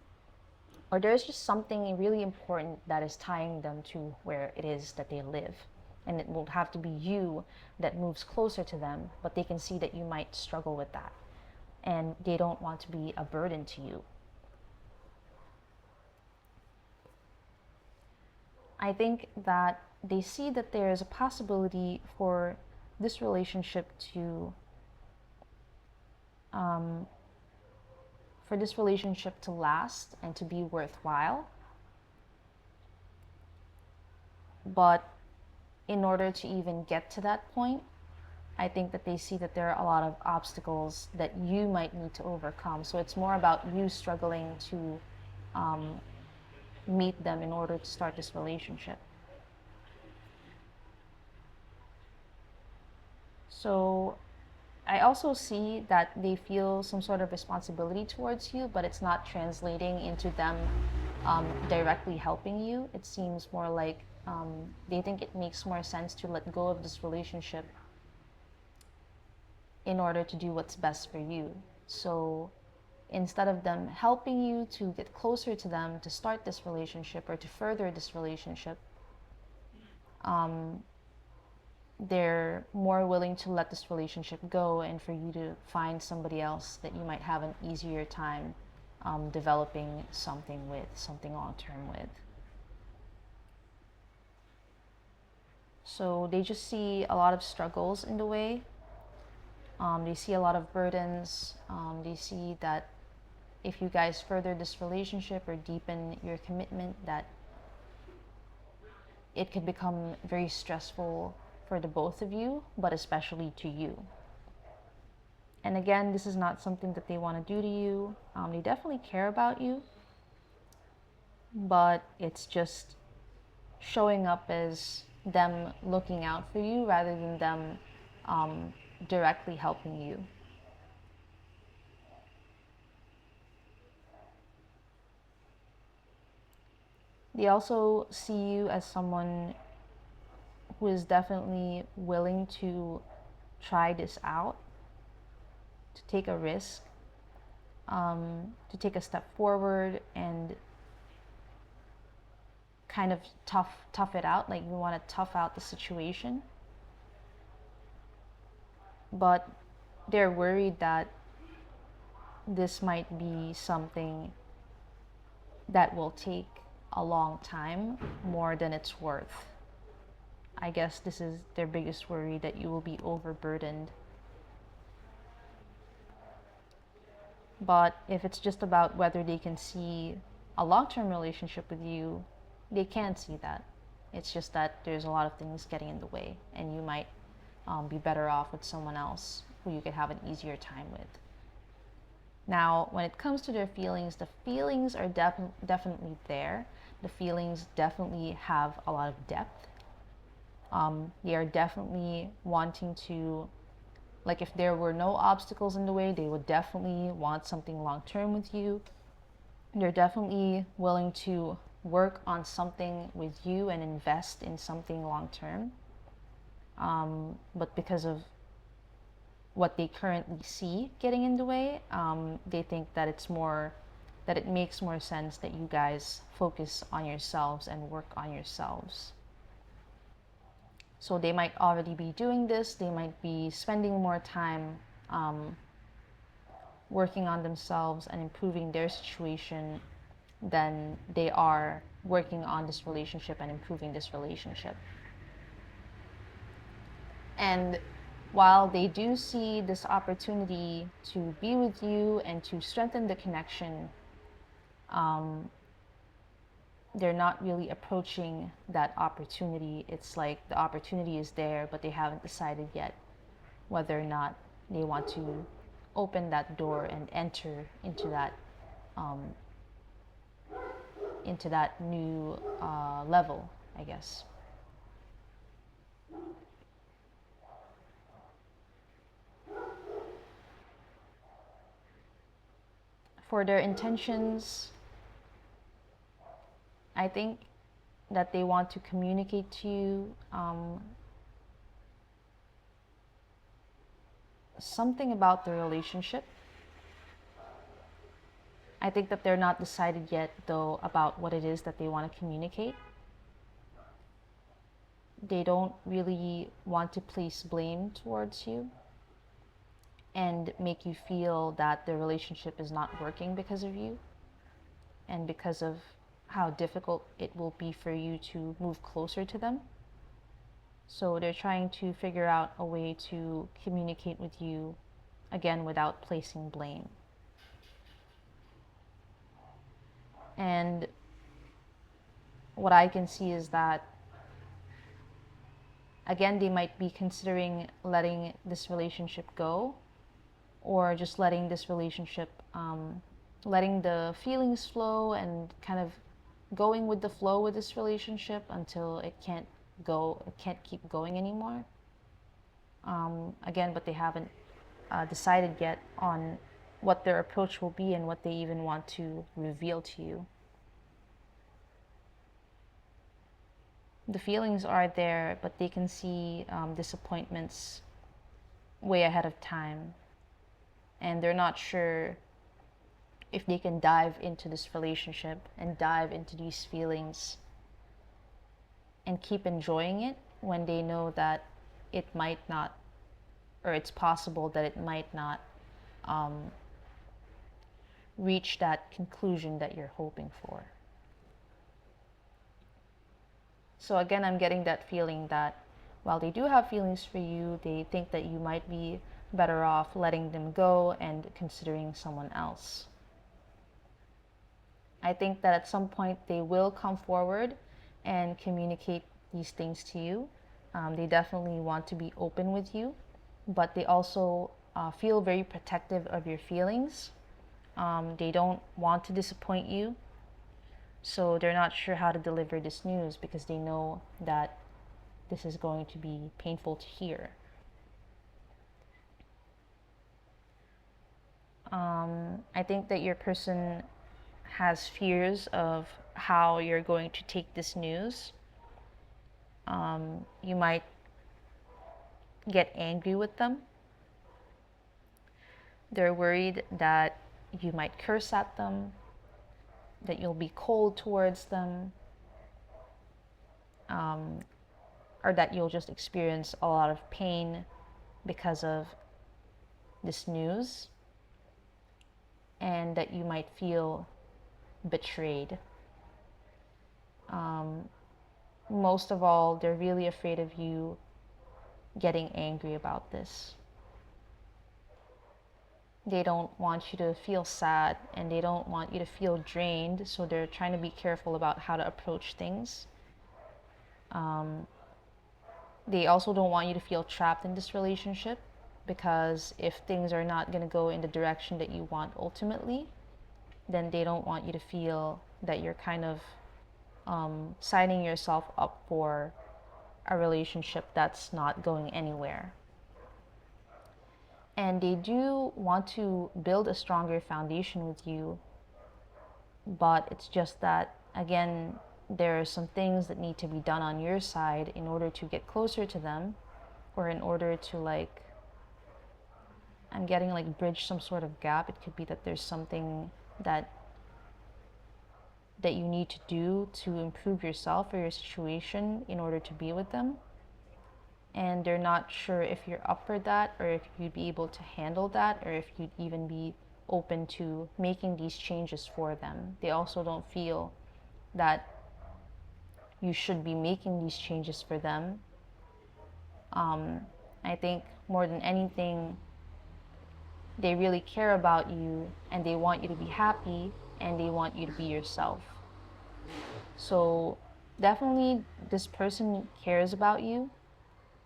or there's just something really important that is tying them to where it is that they live. And it will have to be you that moves closer to them, but they can see that you might struggle with that. And they don't want to be a burden to you. I think that they see that there is a possibility for this relationship to last and to be worthwhile. But in order to even get to that point, I think that they see that there are a lot of obstacles that you might need to overcome. So it's more about you struggling to meet them in order to start this relationship. So I also see that they feel some sort of responsibility towards you, but it's not translating into them directly helping you. It seems more like they think it makes more sense to let go of this relationship in order to do what's best for you. So instead of them helping you to get closer to them, to start this relationship or to further this relationship, they're more willing to let this relationship go and for you to find somebody else that you might have an easier time developing something long term with. So they just see a lot of struggles in the way. They see a lot of burdens. They see that if you guys further this relationship or deepen your commitment, that it could become very stressful for the both of you, but especially to you. And again, this is not something that they want to do to you. They definitely care about you, but it's just showing up as them looking out for you rather than them directly helping you. They also see you as someone who is definitely willing to try this out, to take a risk, to take a step forward and kind of tough it out. Like you want to tough out the situation. But they're worried that this might be something that will take a long time, more than it's worth. I guess this is their biggest worry, that you will be overburdened. But if it's just about whether they can see a long-term relationship with you, they can see that. It's just that there's a lot of things getting in the way, and you might be better off with someone else who you could have an easier time with. Now, when it comes to their feelings, the feelings are definitely there. The feelings definitely have a lot of depth. They are definitely wanting to, like if there were no obstacles in the way, they would definitely want something long-term with you. They're definitely willing to work on something with you and invest in something long term. But because of what they currently see getting in the way, they think that it makes more sense that you guys focus on yourselves and work on yourselves. So they might already be doing this. They might be spending more time working on themselves and improving their situation than they are working on this relationship and improving this relationship. And while they do see this opportunity to be with you and to strengthen the connection, they're not really approaching that opportunity. It's like the opportunity is there, but they haven't decided yet whether or not they want to open that door and enter into that new level, I guess. For their intentions, I think that they want to communicate to you something about the relationship. I think that they're not decided yet, though, about what it is that they want to communicate. They don't really want to place blame towards you and make you feel that the relationship is not working because of you and because of how difficult it will be for you to move closer to them. So they're trying to figure out a way to communicate with you, again, without placing blame. And what I can see is that, again, they might be considering letting this relationship go, or just letting this relationship, letting the feelings flow and kind of going with the flow with this relationship until it can't keep going anymore. Again, but they haven't decided yet on what their approach will be and what they even want to reveal to you. The feelings are there, but they can see disappointments way ahead of time, and they're not sure if they can dive into this relationship and dive into these feelings and keep enjoying it when they know that it might not, or it's possible that it might not reach that conclusion that you're hoping for. So again, I'm getting that feeling that while they do have feelings for you, they think that you might be better off letting them go and considering someone else. I think that at some point they will come forward and communicate these things to you. They definitely want to be open with you, but they also feel very protective of your feelings. They don't want to disappoint you, so they're not sure how to deliver this news because they know that this is going to be painful to hear. I think that your person has fears of how you're going to take this news. You might get angry with them. They're worried that you might curse at them, that you'll be cold towards them, or that you'll just experience a lot of pain because of this news, and that you might feel betrayed. Most of all, they're really afraid of you getting angry about this. They don't want you to feel sad and they don't want you to feel drained, so they're trying to be careful about how to approach things. They also don't want you to feel trapped in this relationship, because if things are not going to go in the direction that you want ultimately, then they don't want you to feel that you're kind of signing yourself up for a relationship that's not going anywhere. And they do want to build a stronger foundation with you, but it's just that Again, there are some things that need to be done on your side in order to get closer to them, or in order to like, I'm getting like bridge some sort of gap. It could be that there's something that you need to do to improve yourself or your situation in order to be with them, and they're not sure if you're up for that, or if you'd be able to handle that, or if you'd even be open to making these changes for them. They also don't feel that you should be making these changes for them. I think more than anything, they really care about you and they want you to be happy and they want you to be yourself. So definitely this person cares about you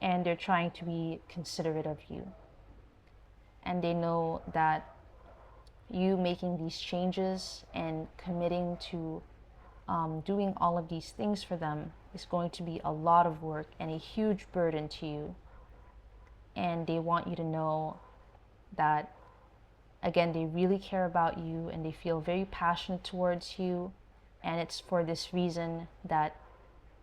and they're trying to be considerate of you. And they know that you making these changes and committing to doing all of these things for them is going to be a lot of work and a huge burden to you. And they want you to know that, again, they really care about you and they feel very passionate towards you. And it's for this reason that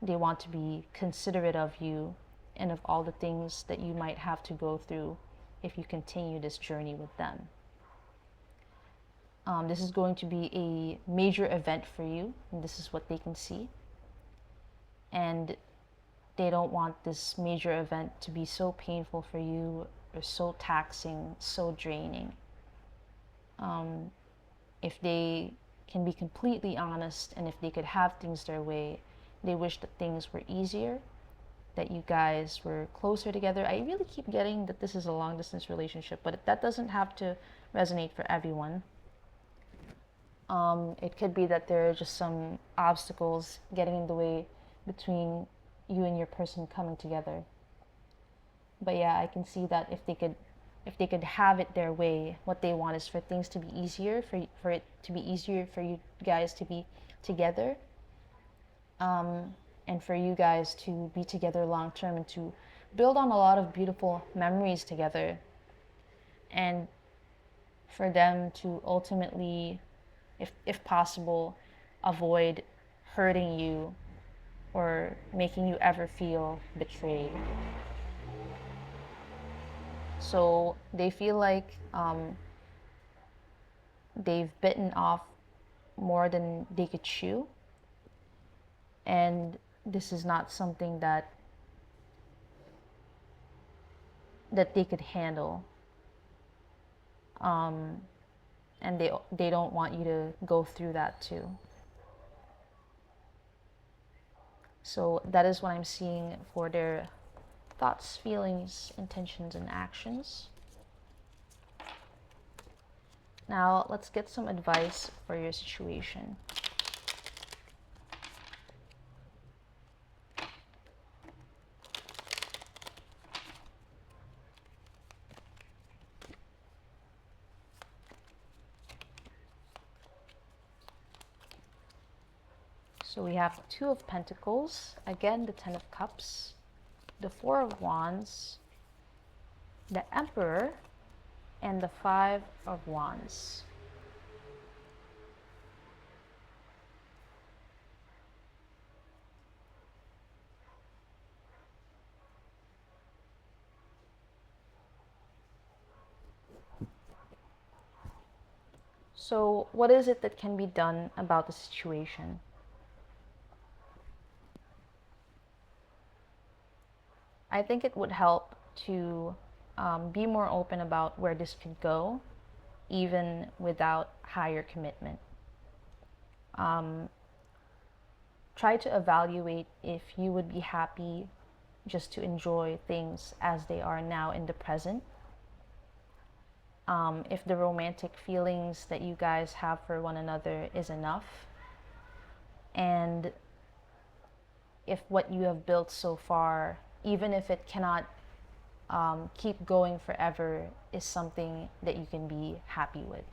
they want to be considerate of you and of all the things that you might have to go through if you continue this journey with them. This is going to be a major event for you, and this is what they can see. And they don't want this major event to be so painful for you, or so taxing, so draining. If they can be completely honest, and if they could have things their way, they wish that things were easier, that you guys were closer together. I really keep getting that this is a long distance relationship, but that doesn't have to resonate for everyone. It could be that there are just some obstacles getting in the way between you and your person coming together. But yeah, I can see that if they could have it their way, what they want is for things to be easier, for it to be easier for you guys to be together, and for you guys to be together long term and to build on a lot of beautiful memories together, and for them to ultimately, if possible, avoid hurting you or making you ever feel betrayed. So they feel like they've bitten off more than they could chew, and this is not something that they could handle. And they don't want you to go through that too. So that is what I'm seeing for their thoughts, feelings, intentions, and actions. Now let's get some advice for your situation. So we have Two of Pentacles, again the Ten of Cups, the Four of Wands, the Emperor, and the Five of Wands. So what is it that can be done about the situation? I think it would help to be more open about where this could go, even without higher commitment. Try to evaluate if you would be happy just to enjoy things as they are now in the present. If the romantic feelings that you guys have for one another is enough, and if what you have built so far, even if it cannot keep going forever, is something that you can be happy with.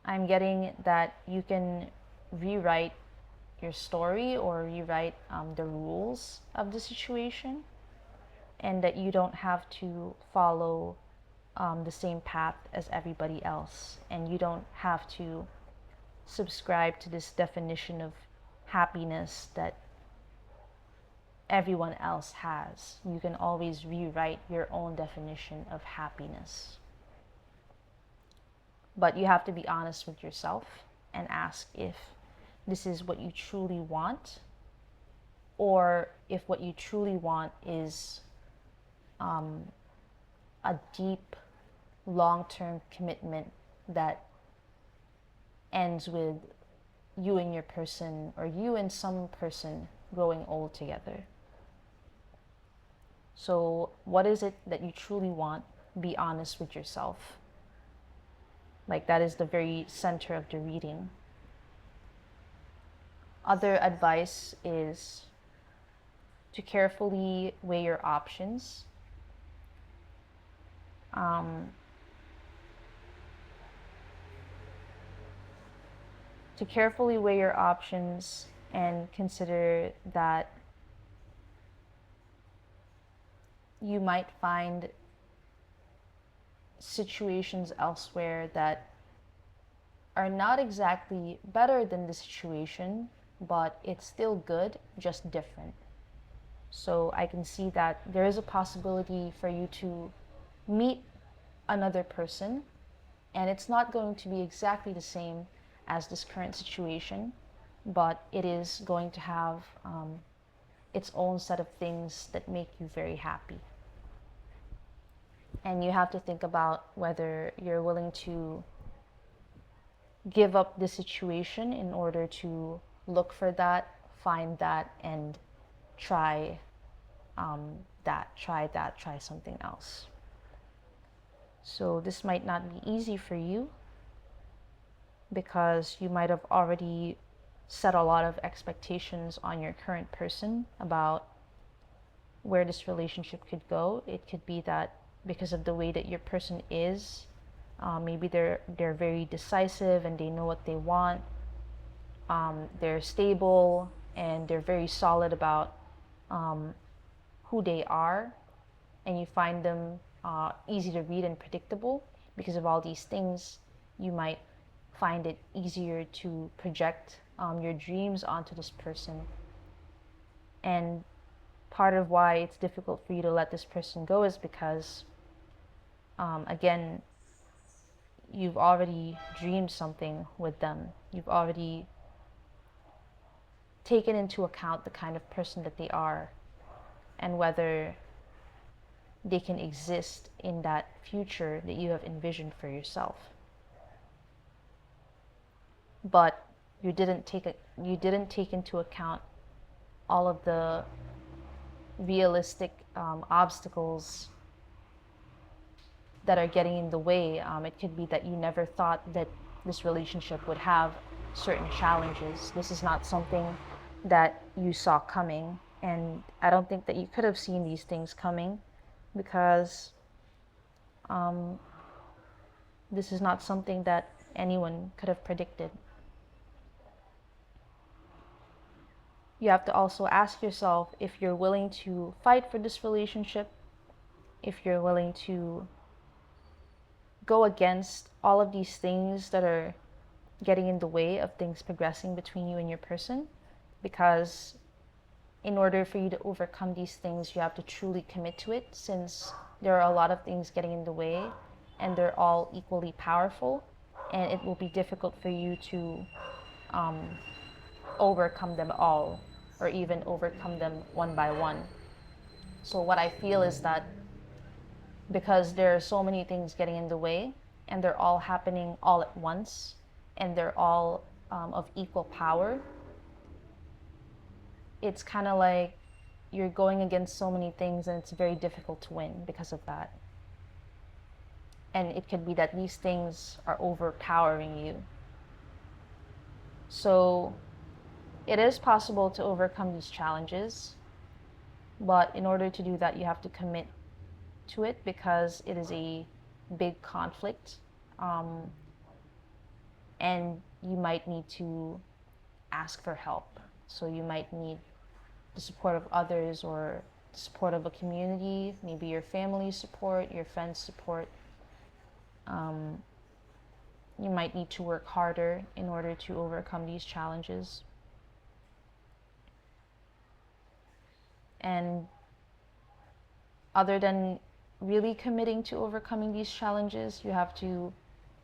I'm getting that you can rewrite your story or rewrite the rules of the situation, and that you don't have to follow the same path as everybody else, and you don't have to subscribe to this definition of happiness that everyone else has. You can always rewrite your own definition of happiness. But you have to be honest with yourself and ask if this is what you truly want, or if what you truly want is a deep, long-term commitment that ends with you and your person, or you and some person, growing old together. So what is it that you truly want? Be honest with yourself. Like, that is the very center of the reading. Other advice is to carefully weigh your options. To carefully weigh your options and consider that you might find situations elsewhere that are not exactly better than the situation, but it's still good, just different. So I can see that there is a possibility for you to meet another person, and it's not going to be exactly the same as this current situation, but it is going to have its own set of things that make you very happy. And you have to think about whether you're willing to give up the situation in order to look for that, find that, and try try something else. So this might not be easy for you, because you might have already set a lot of expectations on your current person about where this relationship could go. It could be that because of the way that your person is, maybe they're very decisive and they know what they want. They're stable and they're very solid about who they are, and you find them easy to read and predictable. Because of all these things, you might find it easier to project your dreams onto this person. And part of why it's difficult for you to let this person go is because, again, you've already dreamed something with them. You've already taken into account the kind of person that they are and whether they can exist in that future that you have envisioned for yourself. But you didn't take into account all of the realistic obstacles that are getting in the way. It could be that you never thought that this relationship would have certain challenges. This is not something that you saw coming, and I don't think that you could have seen these things coming, because this is not something that anyone could have predicted. You have to also ask yourself if you're willing to fight for this relationship, if you're willing to go against all of these things that are getting in the way of things progressing between you and your person. Because in order for you to overcome these things, you have to truly commit to it, since there are a lot of things getting in the way and they're all equally powerful, and it will be difficult for you to overcome them all, or even overcome them one by one. So what I feel is that because there are so many things getting in the way, and they're all happening all at once, and they're all of equal power, it's kind of like you're going against so many things, and it's very difficult to win because of that. And it could be that these things are overpowering you. So it is possible to overcome these challenges, but in order to do that, you have to commit to it, because it is a big conflict, and you might need to ask for help. So you might need the support of others, or the support of a community, maybe your family's support, your friends' support. you might need to work harder in order to overcome these challenges. And other than really committing to overcoming these challenges, you have to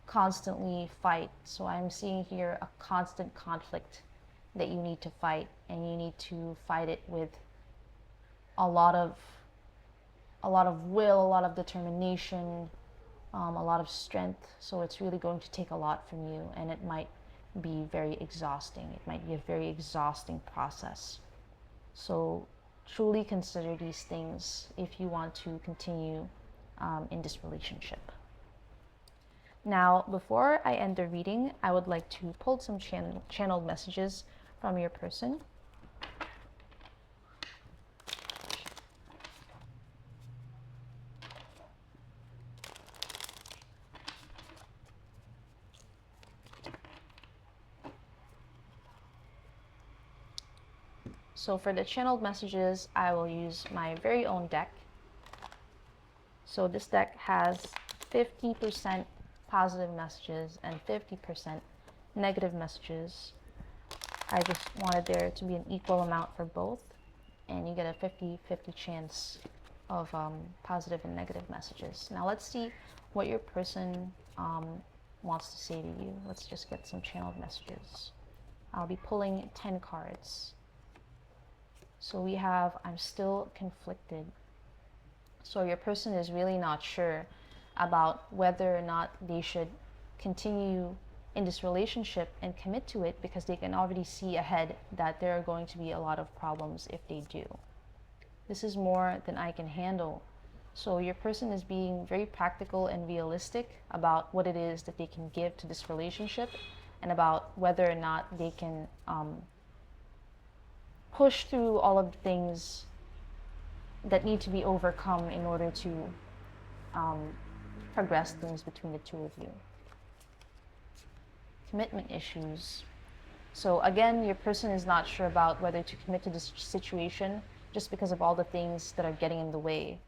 constantly fight. So I'm seeing here a constant conflict that you need to fight, and you need to fight it with a lot of will, a lot of determination, a lot of strength. So it's really going to take a lot from you, and it might be very exhausting. It might be a very exhausting process. So truly consider these things if you want to continue in this relationship. Now, before I end the reading, I would like to pull some channeled messages from your person. So for the channeled messages, I will use my very own deck. So this deck has 50% positive messages and 50% negative messages. I just wanted there to be an equal amount for both, and you get a 50-50 chance of positive and negative messages. Now let's see what your person wants to say to you. Let's just get some channeled messages. I'll be pulling 10 cards. So we have, I'm still conflicted. So your person is really not sure about whether or not they should continue in this relationship and commit to it, because they can already see ahead that there are going to be a lot of problems if they do. This is more than I can handle. So your person is being very practical and realistic about what it is that they can give to this relationship, and about whether or not they can push through all of the things that need to be overcome in order to progress things between the two of you. Commitment issues. So again, your person is not sure about whether to commit to this situation just because of all the things that are getting in the way.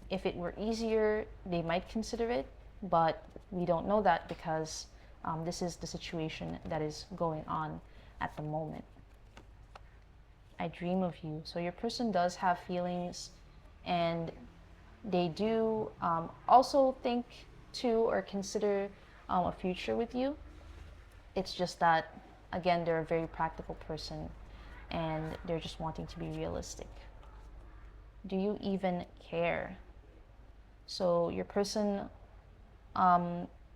If it were easier, they might consider it, but we don't know that because this is the situation that is going on at the moment. I dream of you. So your person does have feelings, and they do also think to or consider a future with you. It's just that, again, they're a very practical person, and they're just wanting to be realistic. Do you even care? So your person,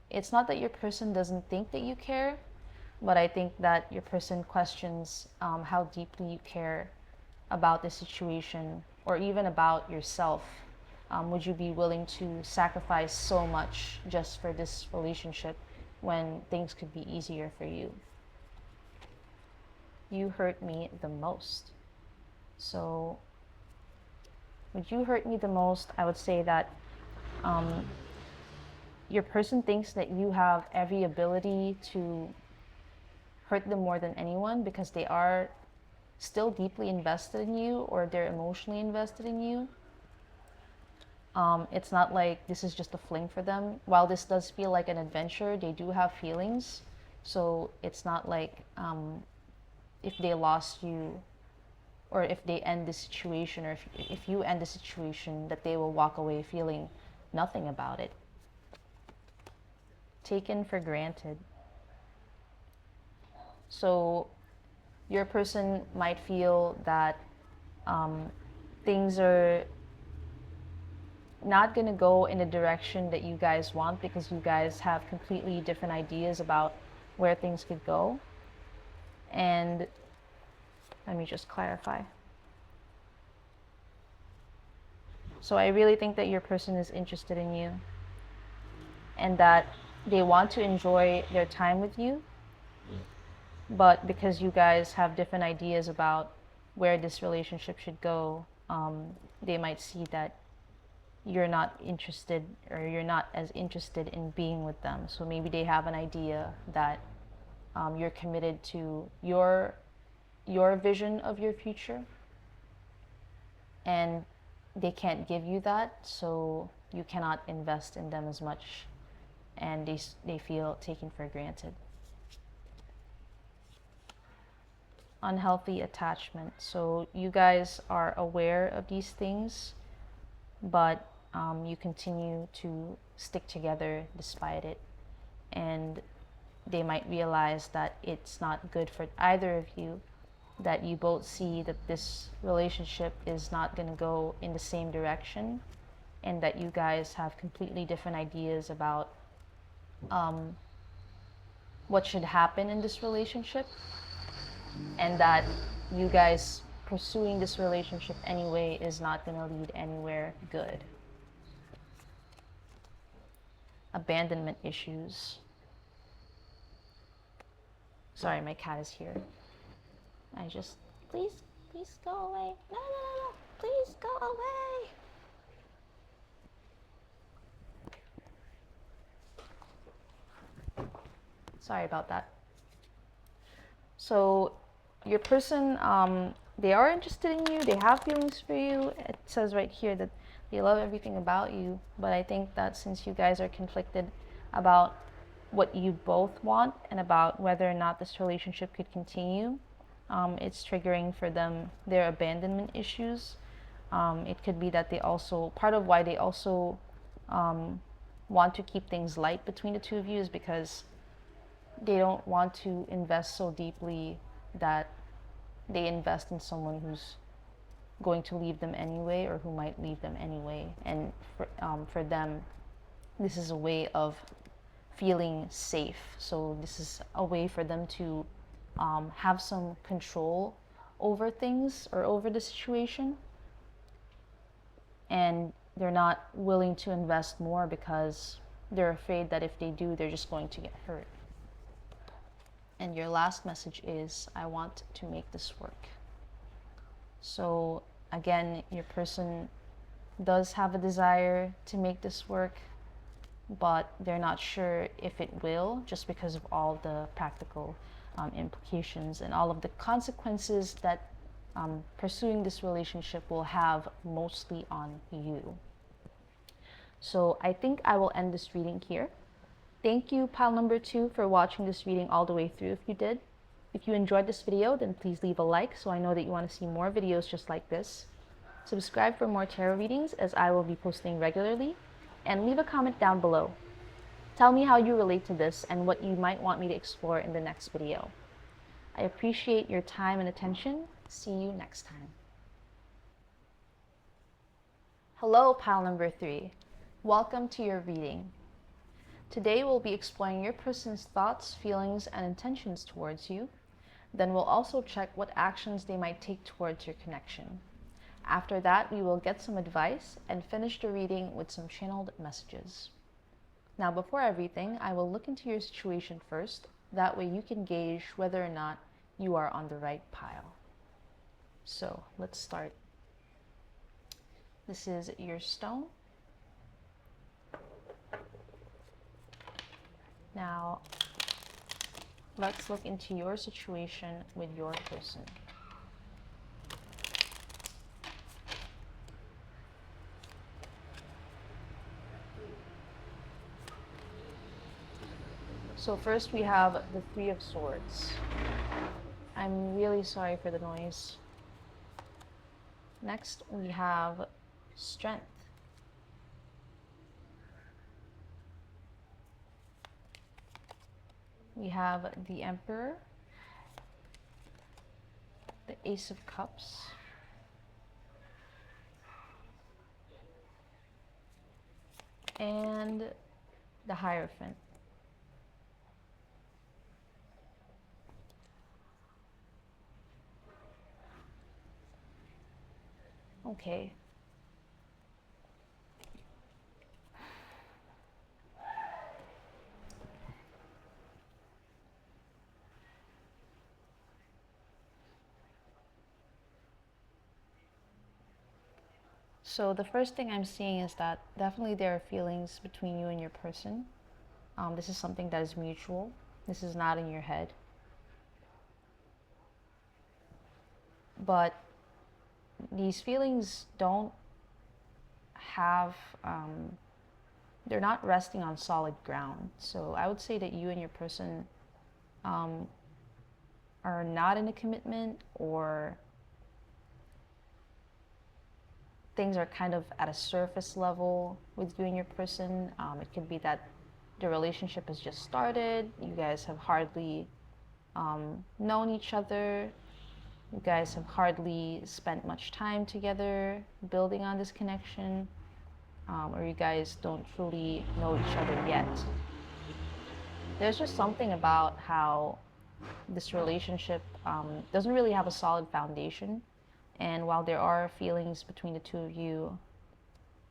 it's not that your person doesn't think that you care, but I think that your person questions how deeply you care about the situation, or even about yourself. Would you be willing to sacrifice so much just for this relationship when things could be easier for you? You hurt me the most. So, would you hurt me the most? I would say that your person thinks that you have every ability to hurt them more than anyone, because they are still deeply invested in you, or they're emotionally invested in you. It's not like this is just a fling for them. While this does feel like an adventure, they do have feelings. So it's not like if they lost you, or if they end the situation, or if you end the situation, that they will walk away feeling nothing about it. Taken for granted. So your person might feel that things are not going to go in the direction that you guys want, because you guys have completely different ideas about where things could go. And let me just clarify. So I really think that your person is interested in you, and that they want to enjoy their time with you, but because you guys have different ideas about where this relationship should go, they might see that you're not interested, or you're not as interested in being with them. So maybe they have an idea that you're committed to your vision of your future, and they can't give you that, so you cannot invest in them as much, and they feel taken for granted. Unhealthy attachment. So you guys are aware of these things, but you continue to stick together despite it. And they might realize that it's not good for either of you, that you both see that this relationship is not going to go in the same direction, and that you guys have completely different ideas about what should happen in this relationship, and that you guys pursuing this relationship anyway is not going to lead anywhere good. Abandonment issues. Sorry, my cat is here. Please go away. No, please go away. Sorry about that. So your person, they are interested in you, they have feelings for you. It says right here that they love everything about you, but I think that since you guys are conflicted about what you both want and about whether or not this relationship could continue, it's triggering for them their abandonment issues. It could be that they also, part of why they also want to keep things light between the two of you is because they don't want to invest so deeply that they invest in someone who's going to leave them anyway, or who might leave them anyway. And for them, this is a way of feeling safe. So this is a way for them to have some control over things or over the situation. And they're not willing to invest more because they're afraid that if they do, they're just going to get hurt. And your last message is, I want to make this work. So again, your person does have a desire to make this work, but they're not sure if it will, just because of all the practical implications and all of the consequences that pursuing this relationship will have, mostly on you. So I think I will end this reading here. Thank you, pile number 2, for watching this reading all the way through if you did. If you enjoyed this video, then please leave a like so I know that you want to see more videos just like this. Subscribe for more tarot readings, as I will be posting regularly, and leave a comment down below. Tell me how you relate to this and what you might want me to explore in the next video. I appreciate your time and attention. See you next time. Hello, pile number 3. Welcome to your reading. Today we'll be exploring your person's thoughts, feelings, and intentions towards you. Then we'll also check what actions they might take towards your connection. After that, we will get some advice and finish the reading with some channeled messages. Now, before everything, I will look into your situation first. That way you can gauge whether or not you are on the right pile. So let's start. This is your stone. Now, let's look into your situation with your person. So first we have the 3 of Swords. I'm really sorry for the noise. Next we have Strength. We have the Emperor, the Ace of Cups, and the Hierophant. Okay. So the first thing I'm seeing is that definitely there are feelings between you and your person. This is something that is mutual. This is not in your head. But these feelings don't have they're not resting on solid ground. So I would say that you and your person are not in a commitment, or things are kind of at a surface level with you and your person. It could be that the relationship has just started. You guys have hardly known each other. You guys have hardly spent much time together building on this connection, or you guys don't truly know each other yet. There's just something about how this relationship doesn't really have a solid foundation. And while there are feelings between the two of you,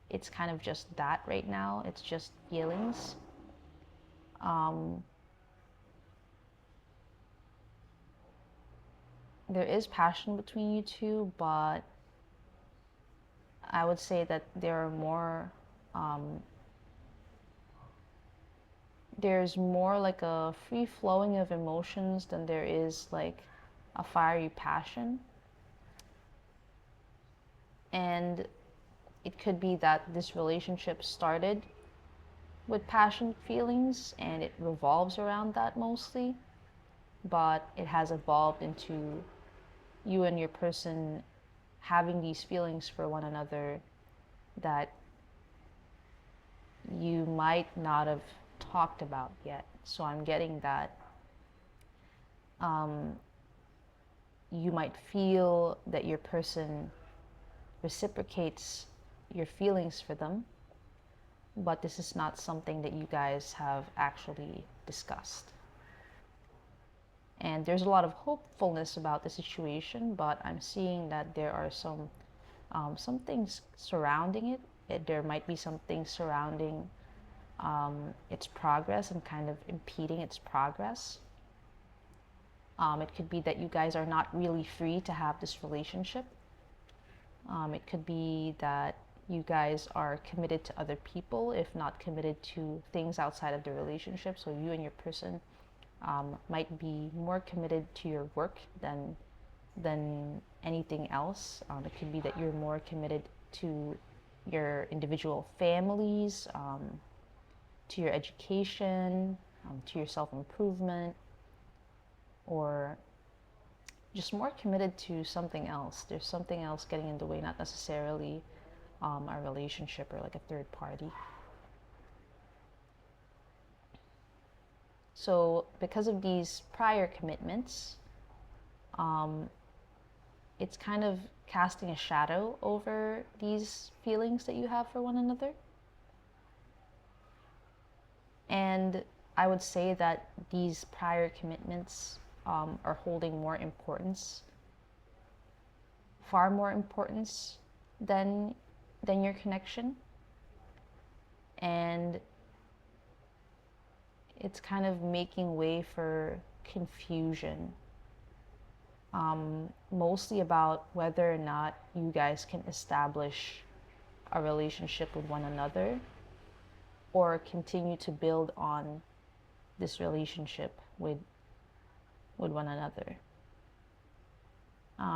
it's kind of just that right now. It's just feelings. There is passion between you two, but I would say that there are more, there's more like a free flowing of emotions than there is like a fiery passion. And it could be that this relationship started with passion feelings and it revolves around that mostly, but it has evolved into you and your person having these feelings for one another that you might not have talked about yet. So I'm getting that you might feel that your person reciprocates your feelings for them, but this is not something that you guys have actually discussed. And there's a lot of hopefulness about the situation, but I'm seeing that there are some things surrounding it. There might be some things surrounding its progress and kind of impeding its progress. It could be that you guys are not really free to have this relationship. It could be that you guys are committed to other people, if not committed to things outside of the relationship. So you and your person might be more committed to your work than anything else. It could be that you're more committed to your individual families, to your education, to your self-improvement, or just more committed to something else. There's something else getting in the way, not necessarily a relationship or like a third party. So because of these prior commitments, it's kind of casting a shadow over these feelings that you have for one another. And I would say that these prior commitments are holding more importance, far more importance than your connection. And it's kind of making way for confusion, mostly about whether or not you guys can establish a relationship with one another or continue to build on this relationship with one another.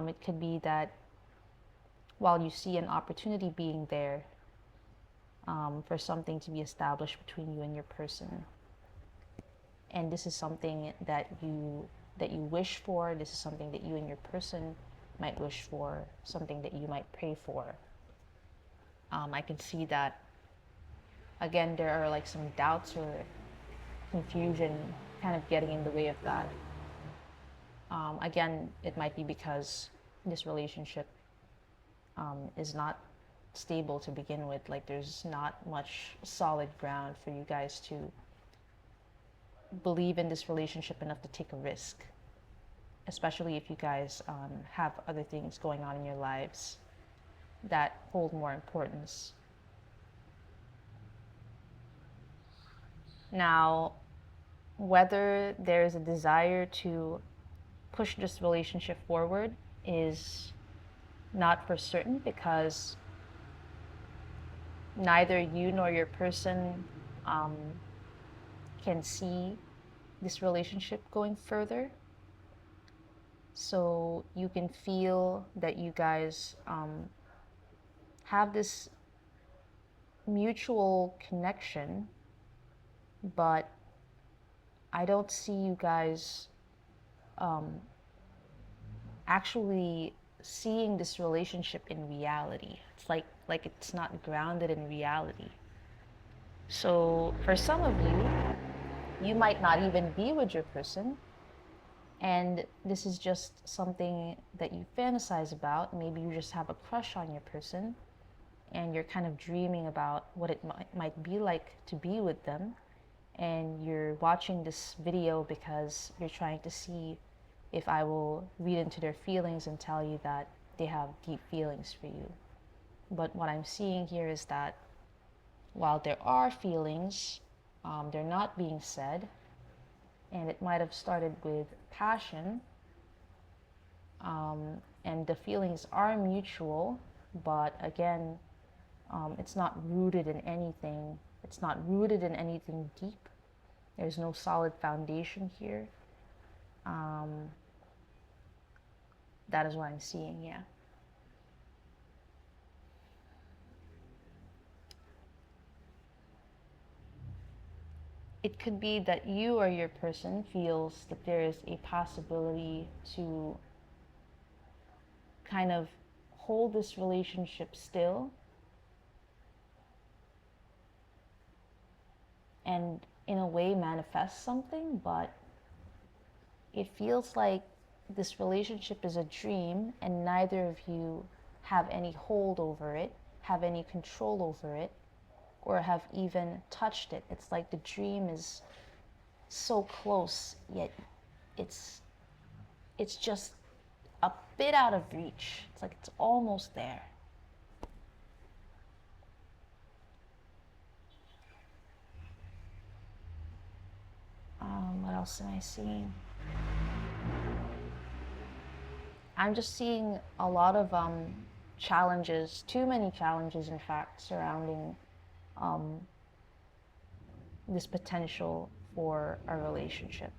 It could be that while you see an opportunity being there for something to be established between you and your person, and this is something that you wish for, this is something that you and your person might wish for, something that you might pray for. I can see that again there are like some doubts or confusion kind of getting in the way of that. Again, it might be because this relationship is not stable to begin with. Like there's not much solid ground for you guys to believe in this relationship enough to take a risk, especially if you guys have other things going on in your lives that hold more importance. Now, whether there's a desire to push this relationship forward is not for certain, because neither you nor your person can see this relationship going further. So you can feel that you guys have this mutual connection, but I don't see you guys actually seeing this relationship in reality. It's like it's not grounded in reality. So for some of you might not even be with your person, and this is just something that you fantasize about. Maybe you just have a crush on your person and you're kind of dreaming about what it might be like to be with them, and you're watching this video because you're trying to see if I will read into their feelings and tell you that they have deep feelings for you. But what I'm seeing here is that while there are feelings, they're not being said, and it might have started with passion, and the feelings are mutual, but again, it's not rooted in anything. It's not rooted in anything deep. There's no solid foundation here. That is what I'm seeing, yeah. It could be that you or your person feels that there is a possibility to kind of hold this relationship still and in a way manifest something, but it feels like this relationship is a dream and neither of you have any hold over it, have any control over it, or have even touched it. It's like the dream is so close, yet it's it's just a bit out of reach. It's like it's almost there. What else am I seeing? I'm just seeing a lot of challenges, too many challenges, in fact, surrounding this potential for a relationship.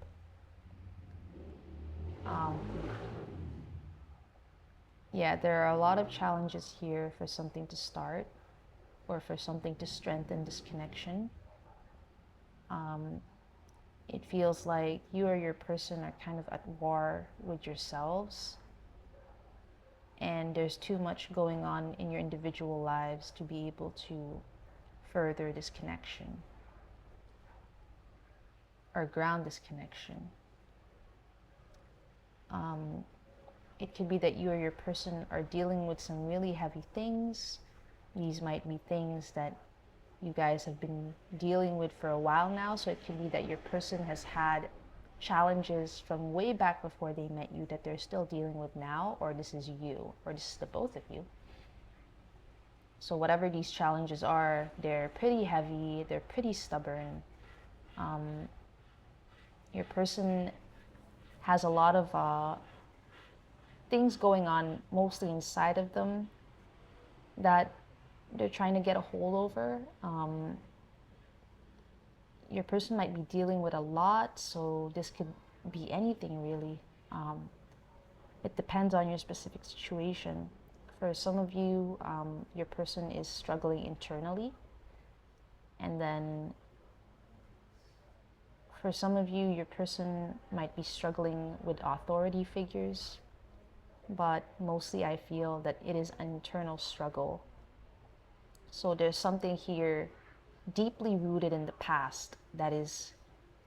Yeah, there are a lot of challenges here for something to start or for something to strengthen this connection. It feels like you or your person are kind of at war with yourselves, and there's too much going on in your individual lives to be able to further this connection or ground this connection. It could be that you or your person are dealing with some really heavy things. These might be things that you guys have been dealing with for a while now. So it could be that your person has had challenges from way back before they met you that they're still dealing with now, or this is you, or this is the both of you. So whatever these challenges are, they're pretty heavy, they're pretty stubborn. Your person has a lot of things going on mostly inside of them that they're trying to get a hold over. Your person might be dealing with a lot, so this could be anything really. It depends on your specific situation. For some of you, your person is struggling internally, and then for some of you, your person might be struggling with authority figures, but mostly I feel that it is an internal struggle. So there's something here deeply rooted in the past that is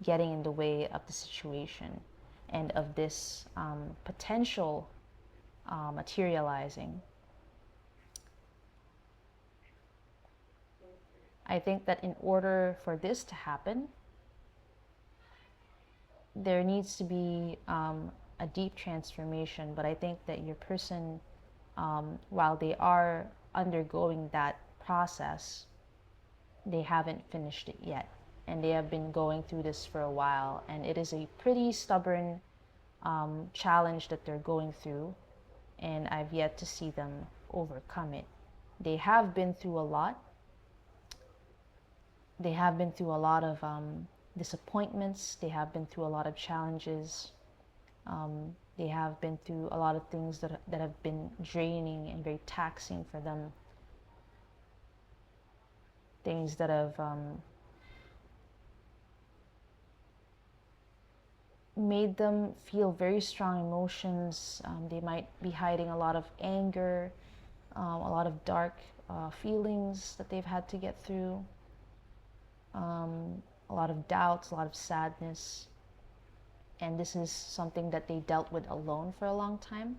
getting in the way of the situation and of this potential materializing. I think that in order for this to happen, there needs to be a deep transformation. But I think that your person, while they are undergoing that process, they haven't finished it yet. And they have been going through this for a while. And it is a pretty stubborn challenge that they're going through. And I've yet to see them overcome it. They have been through a lot. They have been through a lot of disappointments. They have been through a lot of challenges. They have been through a lot of things that have been draining and very taxing for them. things that have made them feel very strong emotions. They might be hiding a lot of anger, a lot of dark feelings that they've had to get through, a lot of doubts, a lot of sadness. And this is something that they dealt with alone for a long time.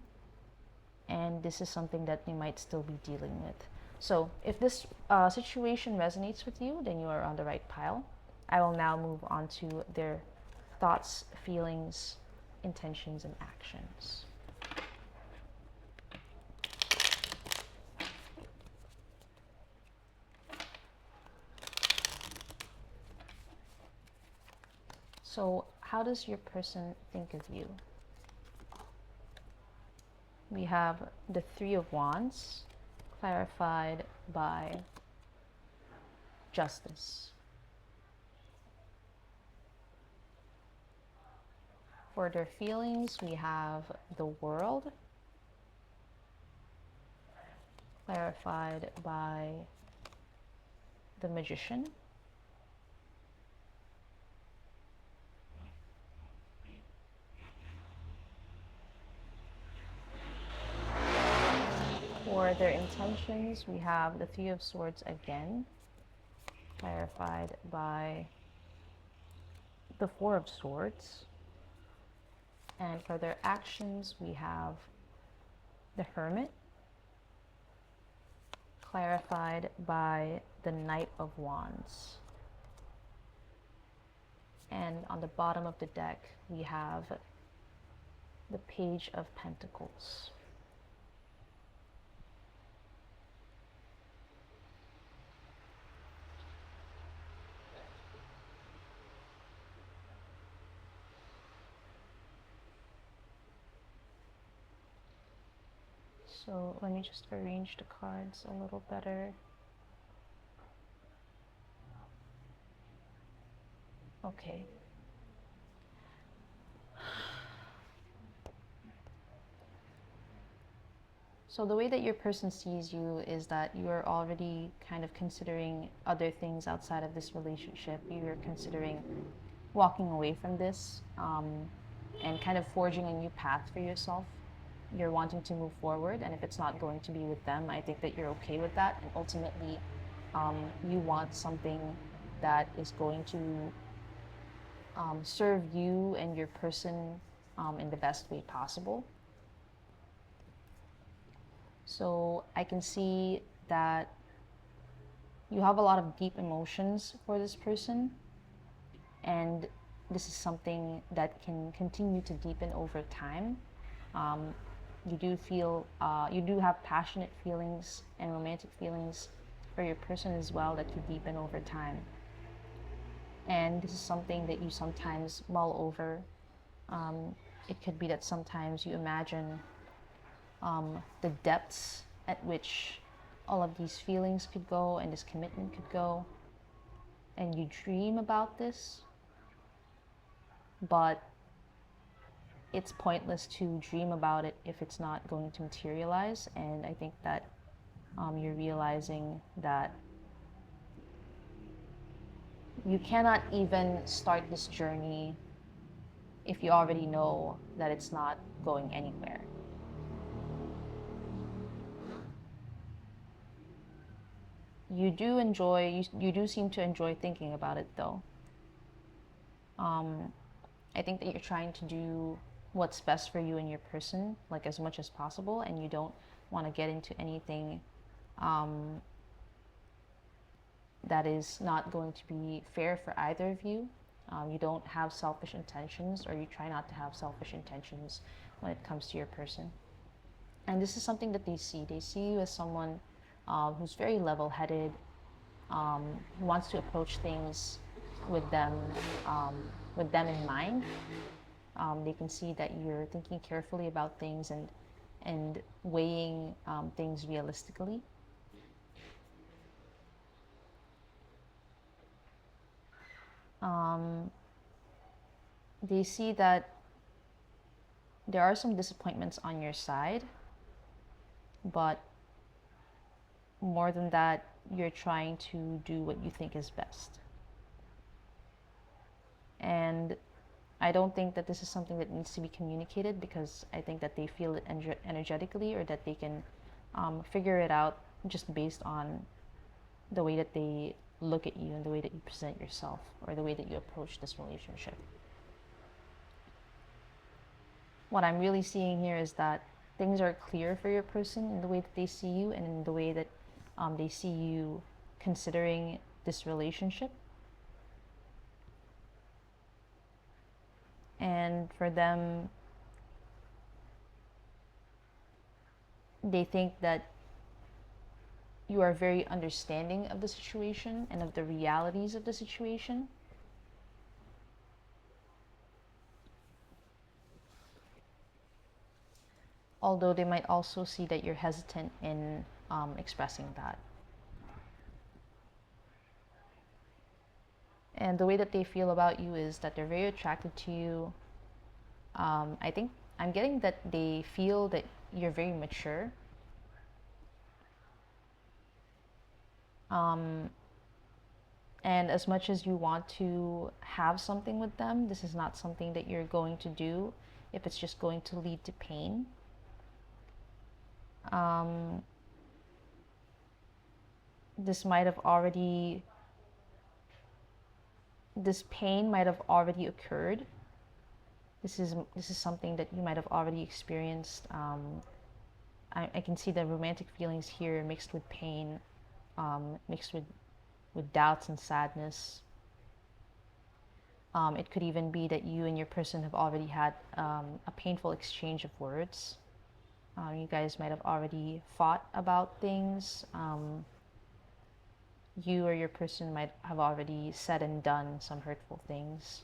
And this is something that they might still be dealing with. So if this situation resonates with you, then you are on the right pile. I will now move on to their thoughts, feelings, intentions, and actions. So how does your person think of you? We have the Three of Wands, clarified by Justice. For their feelings, we have the World, clarified by the Magician. For their intentions, we have the Three of Swords again, clarified by the Four of Swords. And for their actions, we have the Hermit, clarified by the Knight of Wands. And on the bottom of the deck, we have the Page of Pentacles. So let me just arrange the cards a little better. Okay. So the way that your person sees you is that you're already kind of considering other things outside of this relationship. You're considering walking away from this and kind of forging a new path for yourself. You're wanting to move forward, and if it's not going to be with them, I think that you're okay with that. And ultimately, you want something that is going to serve you and your person in the best way possible. So I can see that you have a lot of deep emotions for this person, and this is something that can continue to deepen over time. You do feel, you do have passionate feelings and romantic feelings for your person as well that could deepen over time. And this is something that you sometimes mull over. It could be that sometimes you imagine the depths at which all of these feelings could go and this commitment could go. And you dream about this, but it's pointless to dream about it if it's not going to materialize. And I think that you're realizing that you cannot even start this journey if you already know that it's not going anywhere. You do seem to enjoy thinking about it though. I think that you're trying to do what's best for you and your person, like as much as possible, and you don't want to get into anything that is not going to be fair for either of you. You don't have selfish intentions, or you try not to have selfish intentions when it comes to your person. And this is something that they see. They see you as someone who's very level-headed, who wants to approach things with them in mind. They can see that you're thinking carefully about things and weighing things realistically. They see that there are some disappointments on your side, but more than that, you're trying to do what you think is best. And I don't think that this is something that needs to be communicated, because I think that they feel it energetically, or that they can figure it out just based on the way that they look at you and the way that you present yourself, or the way that you approach this relationship. What I'm really seeing here is that things are clear for your person in the way that they see you, and in the way that they see you considering this relationship. And for them, they think that you are very understanding of the situation and of the realities of the situation. Although they might also see that you're hesitant in expressing that. And the way that they feel about you is that they're very attracted to you. I think I'm getting that they feel that you're very mature. And as much as you want to have something with them, this is not something that you're going to do if it's just going to lead to pain. This pain might have already occurred. This is something that you might have already experienced. I can see the romantic feelings here mixed with pain, mixed with doubts and sadness. It could even be that you and your person have already had a painful exchange of words. You guys might have already fought about things. You or your person might have already said and done some hurtful things.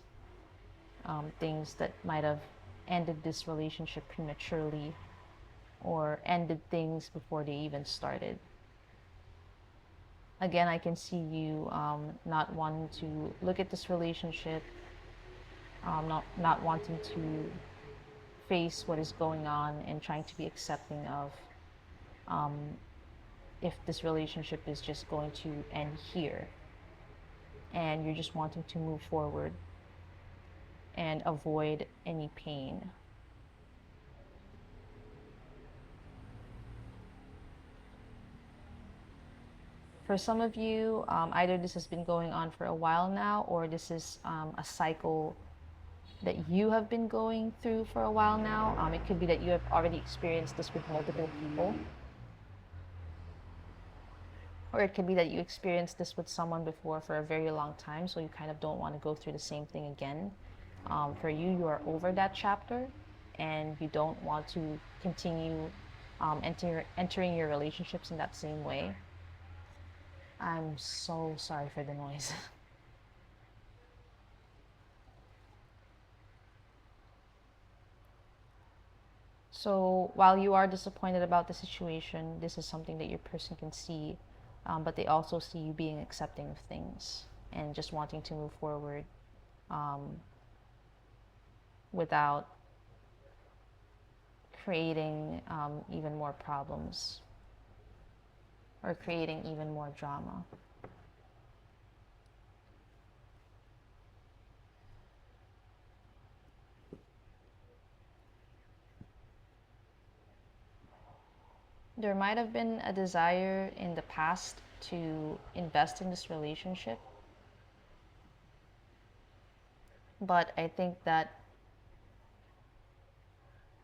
Things that might have ended this relationship prematurely, or ended things before they even started. Again, I can see you not wanting to look at this relationship, not wanting to face what is going on, and trying to be accepting of if this relationship is just going to end here, and you're just wanting to move forward and avoid any pain. For some of you, either this has been going on for a while now, or this is a cycle that you have been going through for a while now. It could be that you have already experienced this with multiple people. Or it could be that you experienced this with someone before for a very long time, so you kind of don't want to go through the same thing again. For you, you are over that chapter, and you don't want to continue entering your relationships in that same way. I'm so sorry for the noise. So while you are disappointed about the situation, this is something that your person can see, but they also see you being accepting of things and just wanting to move forward without creating even more problems or creating even more drama. There might have been a desire in the past to invest in this relationship, but I think that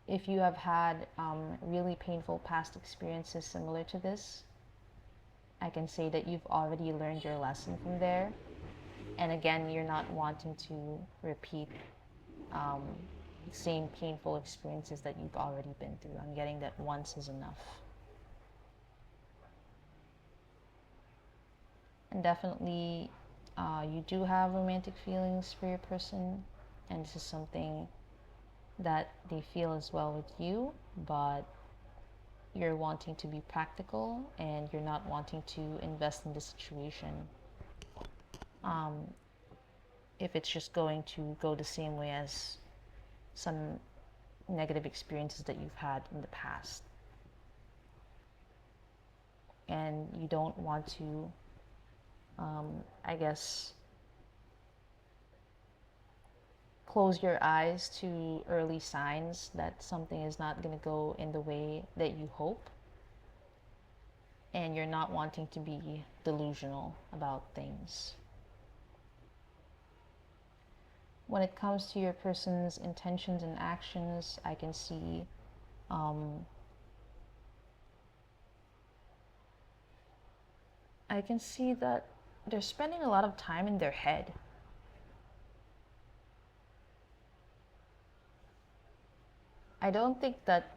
if you have had really painful past experiences similar to this, I can say that you've already learned your lesson from there. And again, you're not wanting to repeat the same painful experiences that you've already been through. I'm getting that once is enough. And definitely, you do have romantic feelings for your person, and this is something that they feel as well with you, but you're wanting to be practical, and you're not wanting to invest in the situation if it's just going to go the same way as some negative experiences that you've had in the past. and you don't want to, I guess, close your eyes to early signs that something is not going to go in the way that you hope, and you're not wanting to be delusional about things. When it comes to your person's intentions and actions, I can see that they're spending a lot of time in their head. I don't think that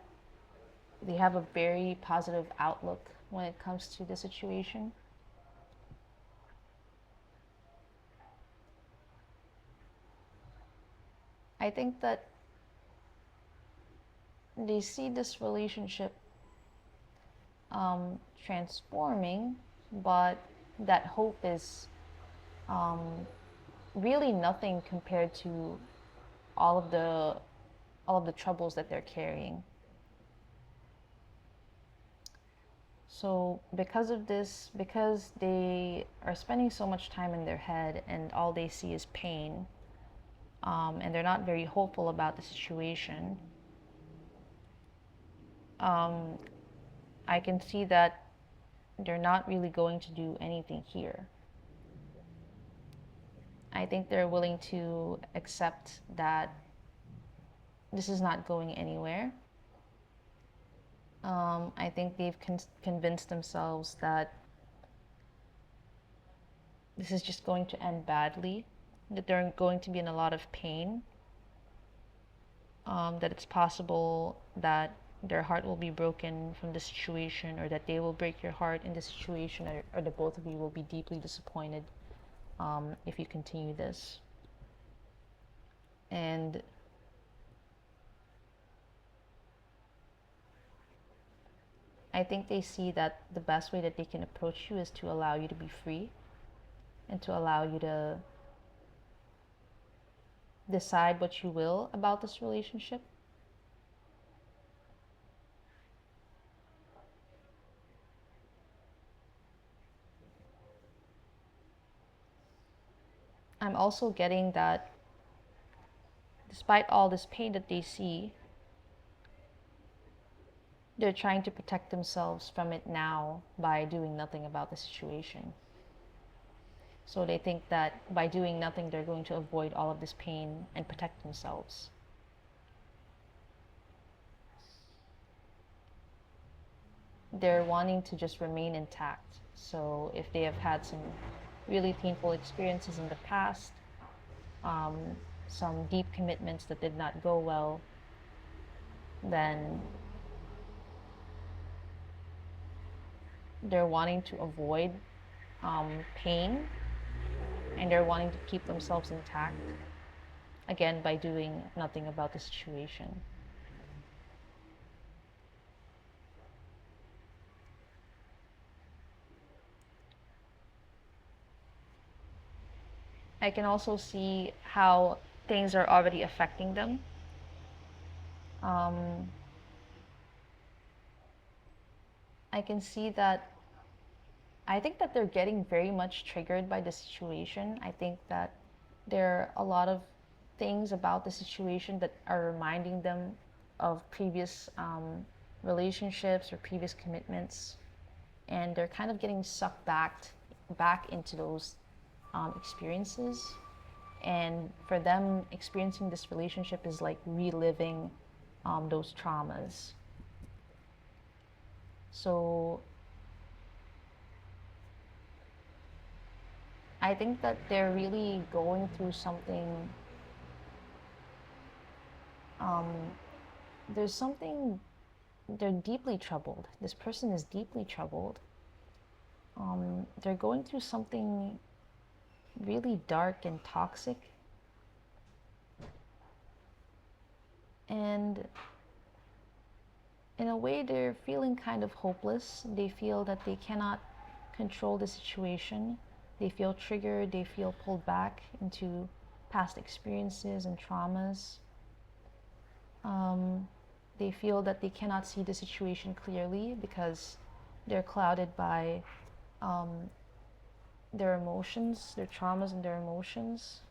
they have a very positive outlook when it comes to the situation. I think that they see this relationship transforming, but that hope is really nothing compared to all of the troubles that they're carrying. So because of this, because they are spending so much time in their head and all they see is pain, and they're not very hopeful about the situation, I can see that they're not really going to do anything here. I think they're willing to accept that this is not going anywhere. I think they've convinced themselves that this is just going to end badly, that they're going to be in a lot of pain, that it's possible that their heart will be broken from the situation, or that they will break your heart in the situation, or the both of you will be deeply disappointed if you continue this. And I think they see that the best way that they can approach you is to allow you to be free and to allow you to decide what you will about this relationship. I'm also getting that despite all this pain that they see, they're trying to protect themselves from it now by doing nothing about the situation. So they think that by doing nothing, they're going to avoid all of this pain and protect themselves. They're wanting to just remain intact. So if they have had some really painful experiences in the past, some deep commitments that did not go well, then they're wanting to avoid pain, and they're wanting to keep themselves intact, again, by doing nothing about the situation. I can also see how things are already affecting them. I can see that I think that they're getting very much triggered by the situation. I think that there are a lot of things about the situation that are reminding them of previous relationships or previous commitments, and they're kind of getting sucked back into those experiences. And for them, experiencing this relationship is like reliving those traumas. So I think that they're really going through something. There's something, they're deeply troubled. This person is deeply troubled. They're going through something really dark and toxic. And in a way, they're feeling kind of hopeless. They feel that they cannot control the situation. They feel triggered. They feel pulled back into past experiences and traumas. They feel that they cannot see the situation clearly because They're clouded by um, their emotions, their traumas, and their emotions.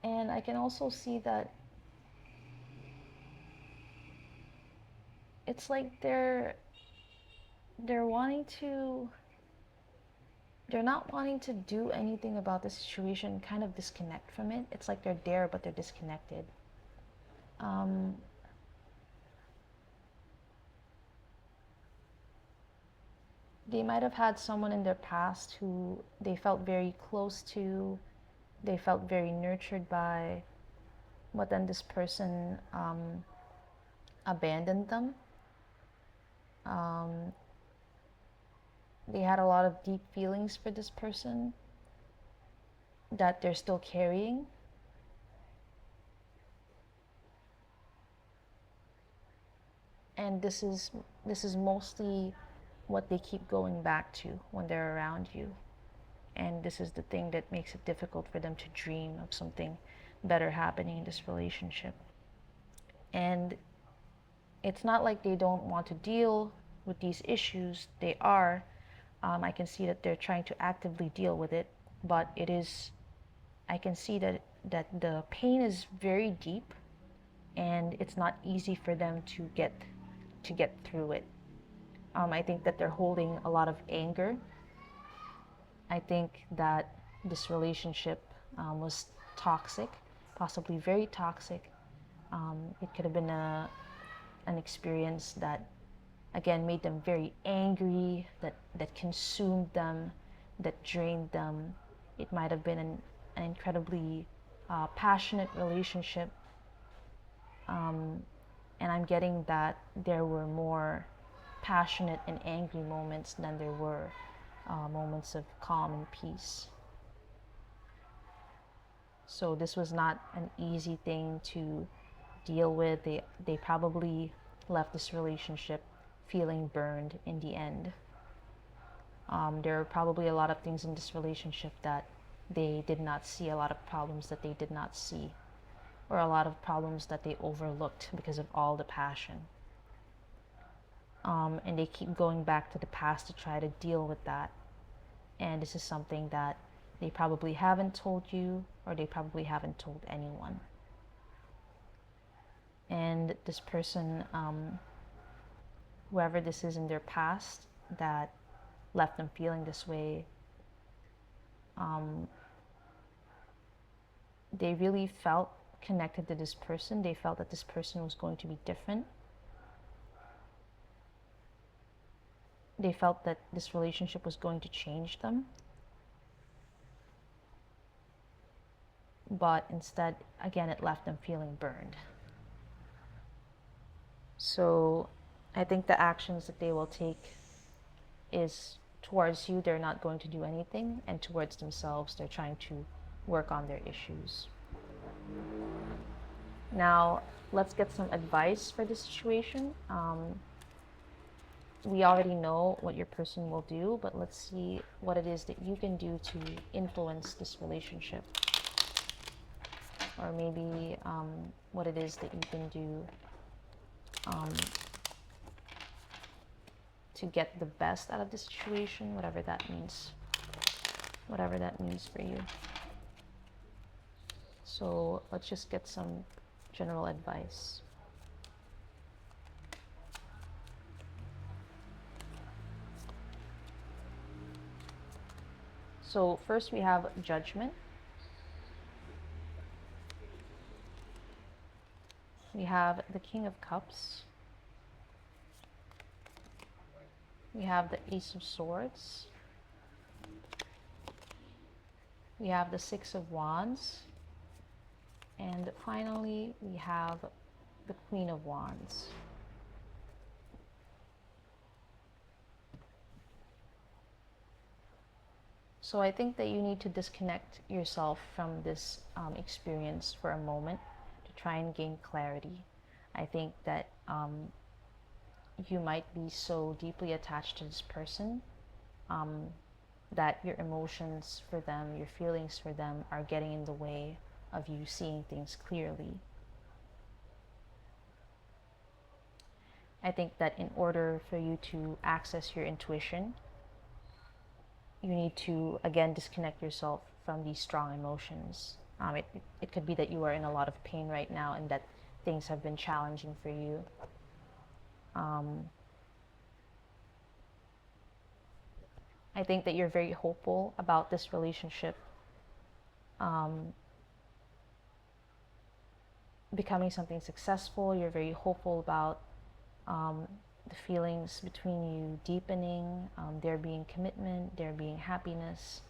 And I can also see that it's like they're wanting to they're not wanting to do anything about the situation, kind of disconnect from it. It's like they're there but they're disconnected. um, they might have had someone in their past who they felt very close to, they felt very nurtured by, but then this person abandoned them. um, they had a lot of deep feelings for this person that they're still carrying. And this is mostly what they keep going back to when they're around you. And this is the thing that makes it difficult for them to dream of something better happening in this relationship. And it's not like they don't want to deal with these issues. They are. I can see that they're trying to actively deal with it, but I can see that the pain is very deep, and it's not easy for them to get through it. I think that they're holding a lot of anger. I think that this relationship was toxic, possibly very toxic. It could have been an experience that, again, made them very angry, that consumed them, that drained them. It might have been an incredibly passionate relationship. And I'm getting that there were more passionate and angry moments than there were moments of calm and peace. So this was not an easy thing to deal with. They probably left this relationship feeling burned in the end. There are probably a lot of things in this relationship that they did not see, a lot of problems that they did not see, or a lot of problems that they overlooked because of all the passion. And they keep going back to the past to try to deal with that. And this is something that they probably haven't told you, or they probably haven't told anyone. And this person, whoever this is in their past that left them feeling this way, they really felt connected to this person. They felt that this person was going to be different. They felt that this relationship was going to change them. But instead, again, it left them feeling burned. So I think the actions that they will take is, towards you, they're not going to do anything, and towards themselves, they're trying to work on their issues. Now, let's get some advice for this situation. We already know what your person will do, but let's see what it is that you can do to influence this relationship. Or maybe what it is that you can do to get the best out of the situation, whatever that means for you. So let's just get some general advice. So first we have Judgment. We have the King of Cups. We have the Ace of Swords. We have the Six of Wands. And finally, we have the Queen of Wands. So I think that you need to disconnect yourself from this experience for a moment to try and gain clarity. I think that you might be so deeply attached to this person that your emotions for them, your feelings for them are getting in the way of you seeing things clearly. I think that in order for you to access your intuition, you need to again disconnect yourself from these strong emotions. It could be that you are in a lot of pain right now and that things have been challenging for you. I think that you're very hopeful about this relationship becoming something successful. You're very hopeful about the feelings between you deepening, there being commitment, there being happiness.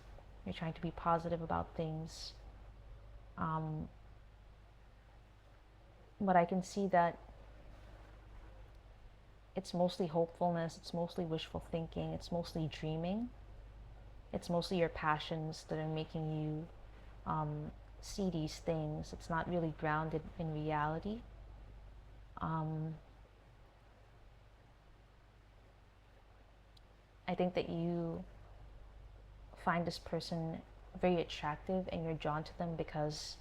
You're trying to be positive about things. But I can see that it's mostly hopefulness, it's mostly wishful thinking, it's mostly dreaming. It's mostly your passions that are making you see these things. It's not really grounded in reality. I think that you find this person very attractive and you're drawn to them because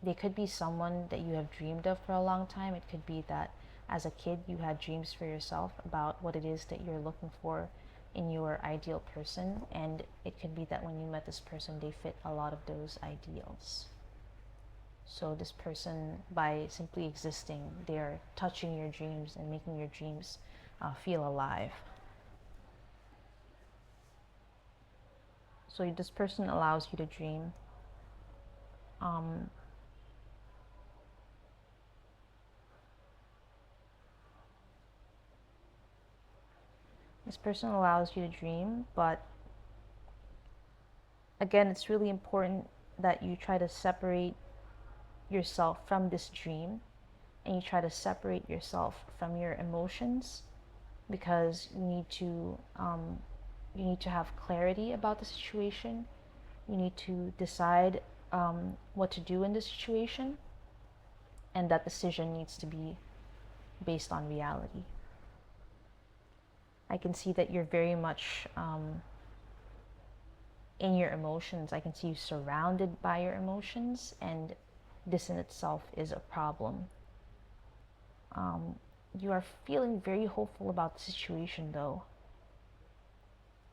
they could be someone that you have dreamed of for a long time. It could be that as a kid you had dreams for yourself about what it is that you're looking for in your ideal person, and it could be that when you met this person they fit a lot of those ideals. So this person, by simply existing, they're touching your dreams and making your dreams feel alive. So this person allows you to dream. This person allows you to dream, but again, it's really important that you try to separate yourself from this dream and you try to separate yourself from your emotions, because you need to have clarity about the situation. You need to decide what to do in this situation, and that decision needs to be based on reality. I can see that you're very much in your emotions. I can see you surrounded by your emotions, and this in itself is a problem. You are feeling very hopeful about the situation though.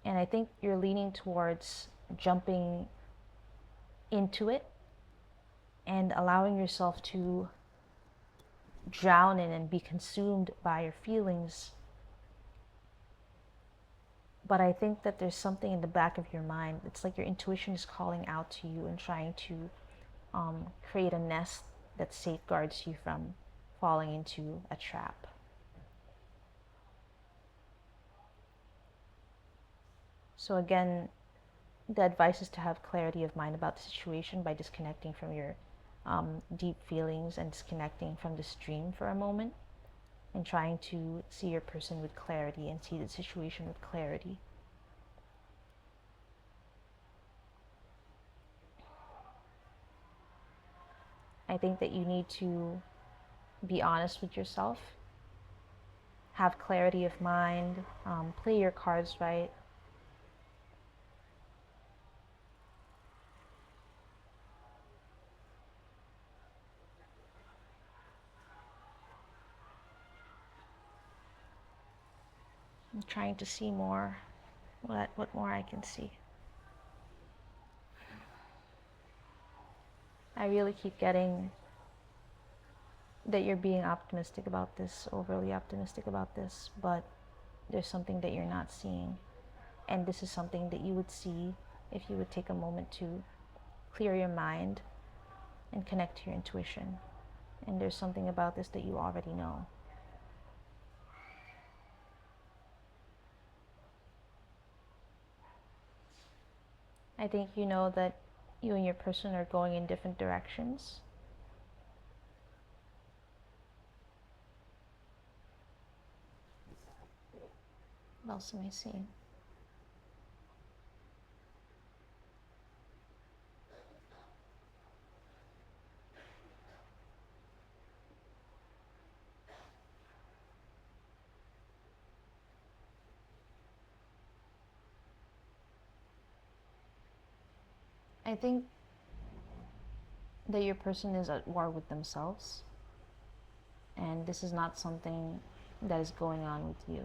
And I think you're leaning towards jumping into it and allowing yourself to drown in and be consumed by your feelings. But I think that there's something in the back of your mind. It's like your intuition is calling out to you and trying to create a nest that safeguards you from falling into a trap. So again, the advice is to have clarity of mind about the situation by disconnecting from your deep feelings and disconnecting from this dream for a moment, and trying to see your person with clarity and see the situation with clarity. I think that you need to be honest with yourself, have clarity of mind, play your cards right. I'm trying to see more, what more I can see. I really keep getting that you're being optimistic about this, overly optimistic about this, but there's something that you're not seeing. And this is something that you would see if you would take a moment to clear your mind and connect to your intuition. And there's something about this that you already know. I think you know that you and your person are going in different directions. What else am I seeing? I think that your person is at war with themselves. And this is not something that is going on with you.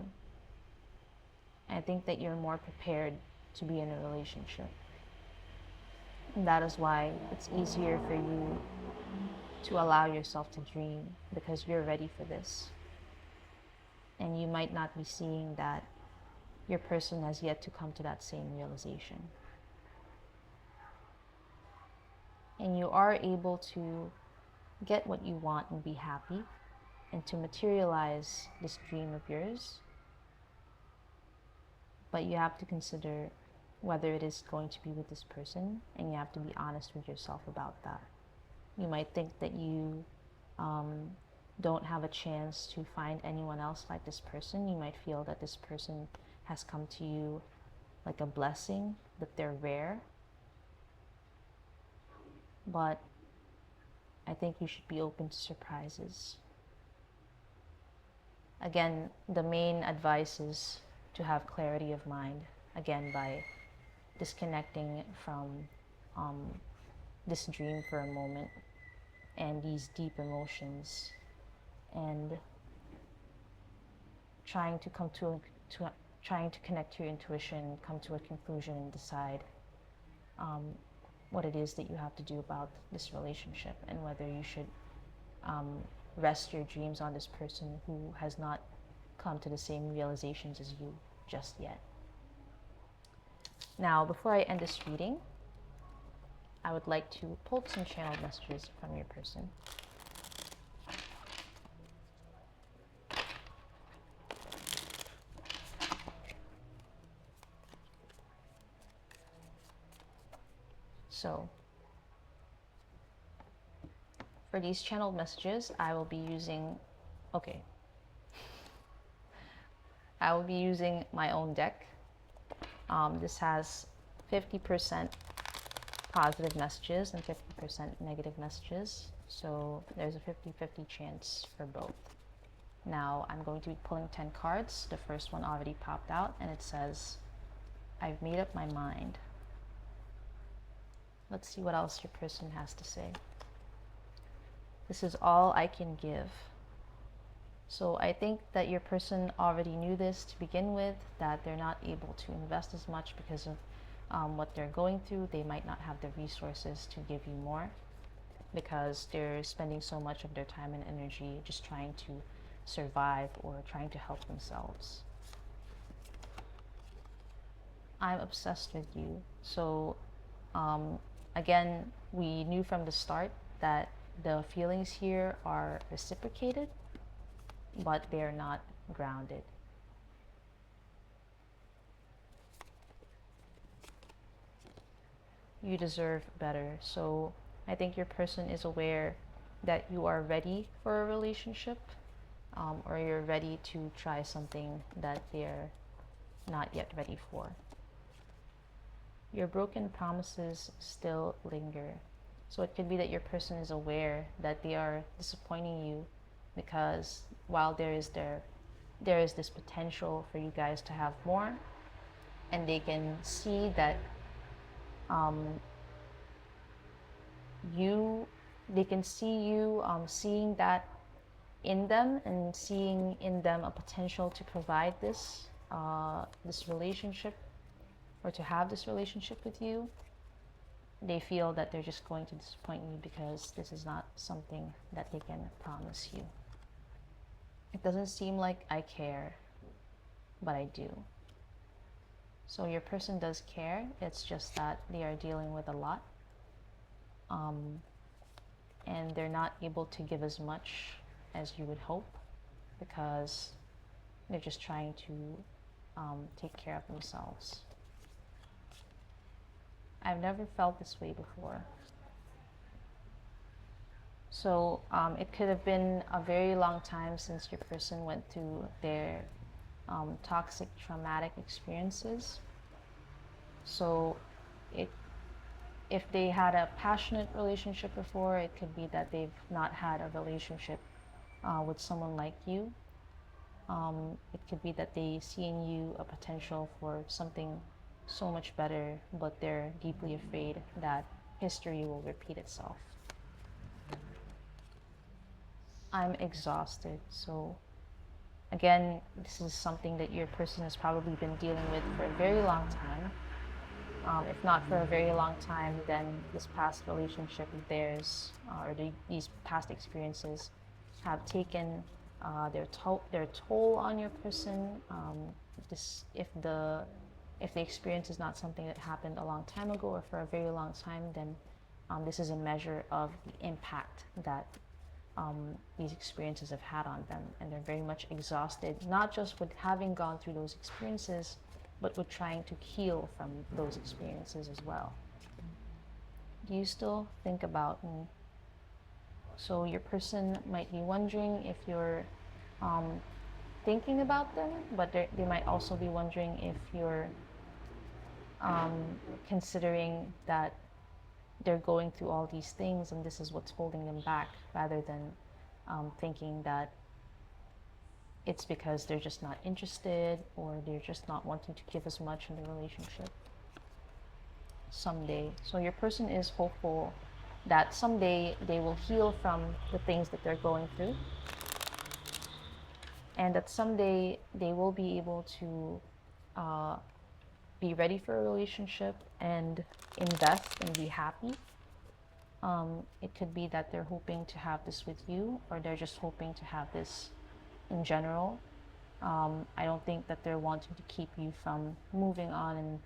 I think that you're more prepared to be in a relationship. And that is why it's easier for you to allow yourself to dream, because you're ready for this. And you might not be seeing that your person has yet to come to that same realization. And you are able to get what you want and be happy, and to materialize this dream of yours. But you have to consider whether it is going to be with this person, and you have to be honest with yourself about that. You might think that you don't have a chance to find anyone else like this person. You might feel that this person has come to you like a blessing, that they're rare. But I think you should be open to surprises. Again, the main advice is to have clarity of mind, again, by disconnecting from this dream for a moment and these deep emotions, and trying to trying to connect to your intuition, come to a conclusion, and decide what it is that you have to do about this relationship, and whether you should rest your dreams on this person who has not come to the same realizations as you just yet. Now, before I end this reading, I would like to pull some channeled messages from your person. So, for these channeled messages, I will be using my own deck. This has 50% positive messages and 50% negative messages. So there's a 50-50 chance for both. Now I'm going to be pulling 10 cards. The first one already popped out and it says, I've made up my mind. Let's see what else your person has to say. This is all I can give. So I think that your person already knew this to begin with, that they're not able to invest as much because of what they're going through. They might not have the resources to give you more because they're spending so much of their time and energy just trying to survive or trying to help themselves. I'm obsessed with you. So again, we knew from the start that the feelings here are reciprocated, but they're not grounded. You deserve better. So I think your person is aware that you are ready for a relationship, or you're ready to try something that they're not yet ready for. Your broken promises still linger. So it could be that your person is aware that they are disappointing you, because while there is this potential for you guys to have more, and they can see that they can see you seeing that in them, and seeing in them a potential to provide this relationship, or to have this relationship with you. They feel that they're just going to disappoint you because this is not something that they can promise you. It doesn't seem like I care, but I do. So your person does care. It's just that they are dealing with a lot. And they're not able to give as much as you would hope, because they're just trying to take care of themselves. I've never felt this way before. So it could have been a very long time since your person went through their toxic, traumatic experiences. So if they had a passionate relationship before, it could be that they've not had a relationship with someone like you. It could be that they see in you a potential for something so much better, but they're deeply afraid that history will repeat itself. I'm exhausted. So again, this is something that your person has probably been dealing with for a very long time. If not for a very long time, then this past relationship of theirs, these past experiences, have taken their toll on your person. This if the experience is not something that happened a long time ago or for a very long time, then this is a measure of the impact that these experiences have had on them, and they're very much exhausted, not just with having gone through those experiences, but with trying to heal from those experiences as well. Do you still think about me? So your person might be wondering if you're thinking about them, but they might also be wondering if you're considering that they're going through all these things and this is what's holding them back, rather than thinking that it's because they're just not interested or they're just not wanting to give as much in the relationship. Someday. So your person is hopeful that someday they will heal from the things that they're going through, and that someday they will be able to be ready for a relationship and invest and be happy. It could be that they're hoping to have this with you, or they're just hoping to have this in general. I don't think that they're wanting to keep you from moving on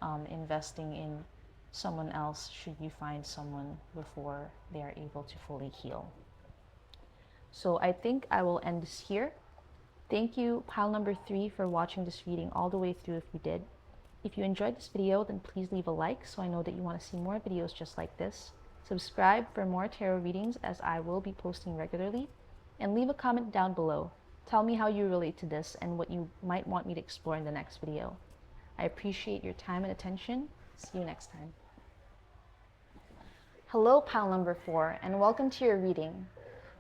and investing in someone else should you find someone before they are able to fully heal. So I think I will end this here. Thank you, pile number 3, for watching this reading all the way through if you did. If you enjoyed this video, then please leave a like so I know that you want to see more videos just like this. Subscribe for more tarot readings, as I will be posting regularly. And leave a comment down below. Tell me how you relate to this and what you might want me to explore in the next video. I appreciate your time and attention. See you next time. Hello, pile number 4, and welcome to your reading.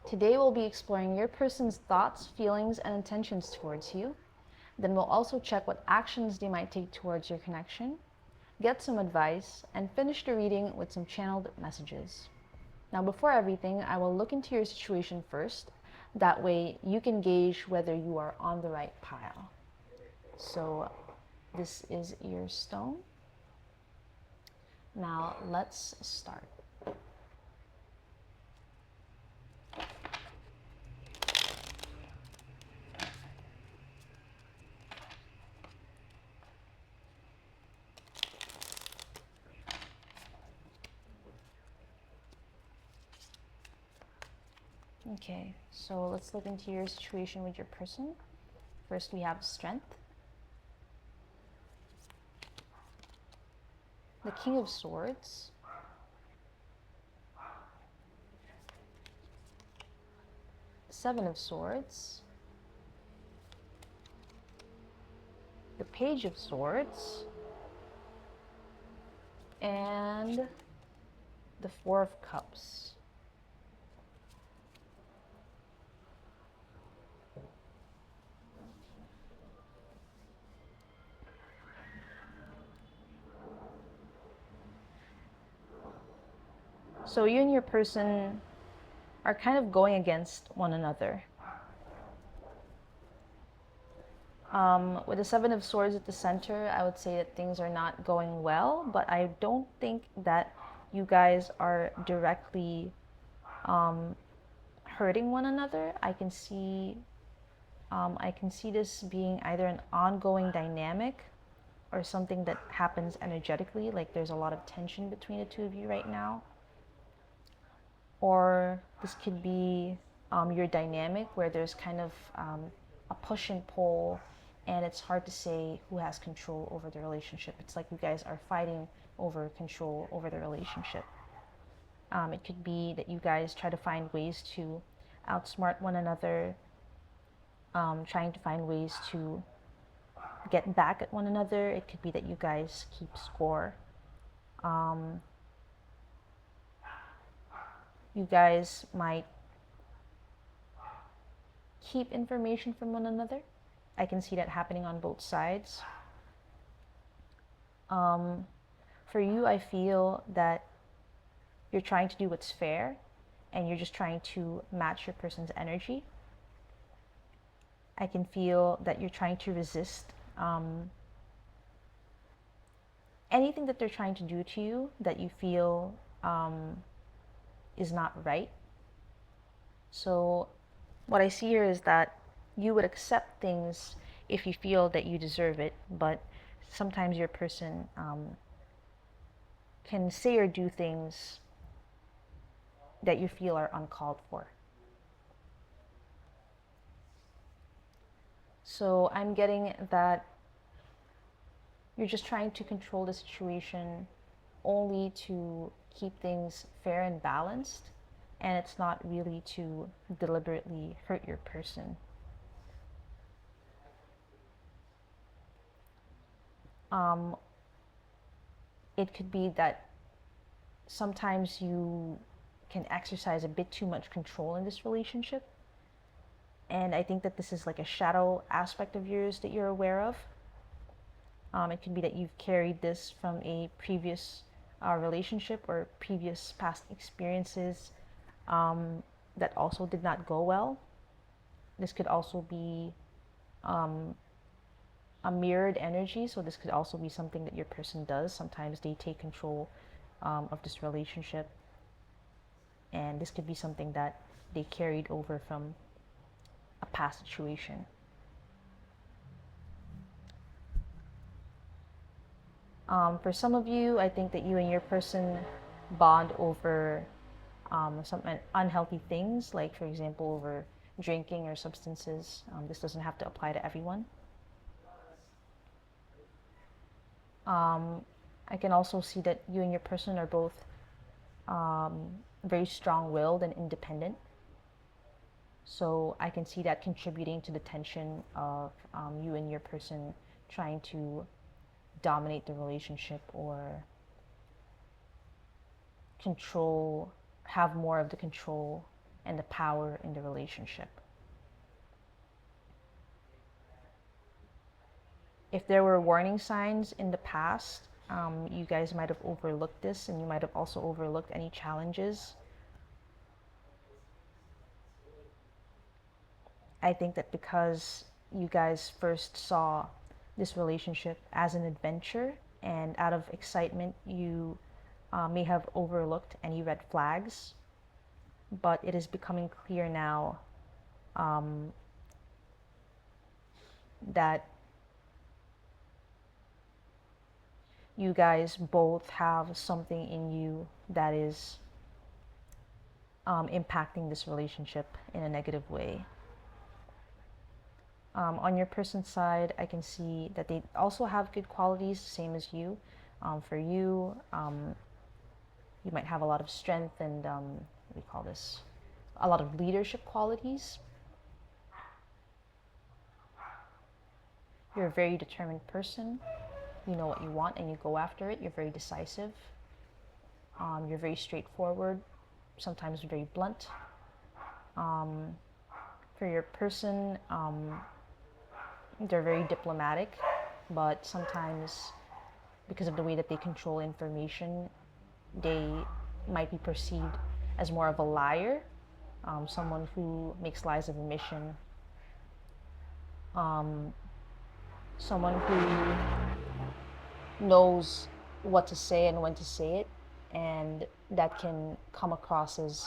Today we'll be exploring your person's thoughts, feelings, and intentions towards you. Then we'll also check what actions they might take towards your connection, get some advice, and finish the reading with some channeled messages. Now, before everything, I will look into your situation first. That way you can gauge whether you are on the right pile. So this is your stone. Now let's start. Okay, so let's look into your situation with your person. First, we have strength, the King of Swords, Seven of Swords, the Page of Swords, and the Four of Cups. So you and your person are kind of going against one another. With the Seven of Swords at the center, I would say that things are not going well, but I don't think that you guys are directly hurting one another. I can see this being either an ongoing dynamic or something that happens energetically, like there's a lot of tension between the two of you right now. Or this could be your dynamic where there's kind of a push and pull, and it's hard to say who has control over the relationship. It's like you guys are fighting over control over the relationship. It could be that you guys try to find ways to outsmart one another, trying to find ways to get back at one another. It could be that you guys keep score. You guys might keep information from one another. I can see that happening on both sides. For you, I feel that you're trying to do what's fair, and you're just trying to match your person's energy. I can feel that you're trying to resist anything that they're trying to do to you that you feel is not right. So what I see here is that you would accept things if you feel that you deserve it, but sometimes your person can say or do things that you feel are uncalled for. So I'm getting that you're just trying to control the situation only to keep things fair and balanced, and it's not really to deliberately hurt your person. It could be that sometimes you can exercise a bit too much control in this relationship, and I think that this is like a shadow aspect of yours that you're aware of. It could be that you've carried this from a previous relationship or previous past experiences that also did not go well. This could also be a mirrored energy, so this could also be something that your person does. Sometimes they take control of this relationship, and this could be something that they carried over from a past situation. For some of you, I think that you and your person bond over some unhealthy things, like, for example, over drinking or substances. This doesn't have to apply to everyone. I can also see that you and your person are both very strong-willed and independent. So I can see that contributing to the tension of you and your person trying to dominate the relationship or control, have more of the control and the power in the relationship. If there were warning signs in the past, you guys might have overlooked this, and you might have also overlooked any challenges. I think that because you guys first saw this relationship as an adventure, and out of excitement, you may have overlooked any red flags, but it is becoming clear now that you guys both have something in you that is impacting this relationship in a negative way. On your person's side, I can see that they also have good qualities, same as you. For you, you might have a lot of strength and, what do we call this? A lot of leadership qualities. You're a very determined person. You know what you want and you go after it. You're very decisive. You're very straightforward, sometimes very blunt. For your person, they're very diplomatic, but sometimes because of the way that they control information, they might be perceived as more of a liar, someone who makes lies of omission, someone who knows what to say and when to say it, and that can come across as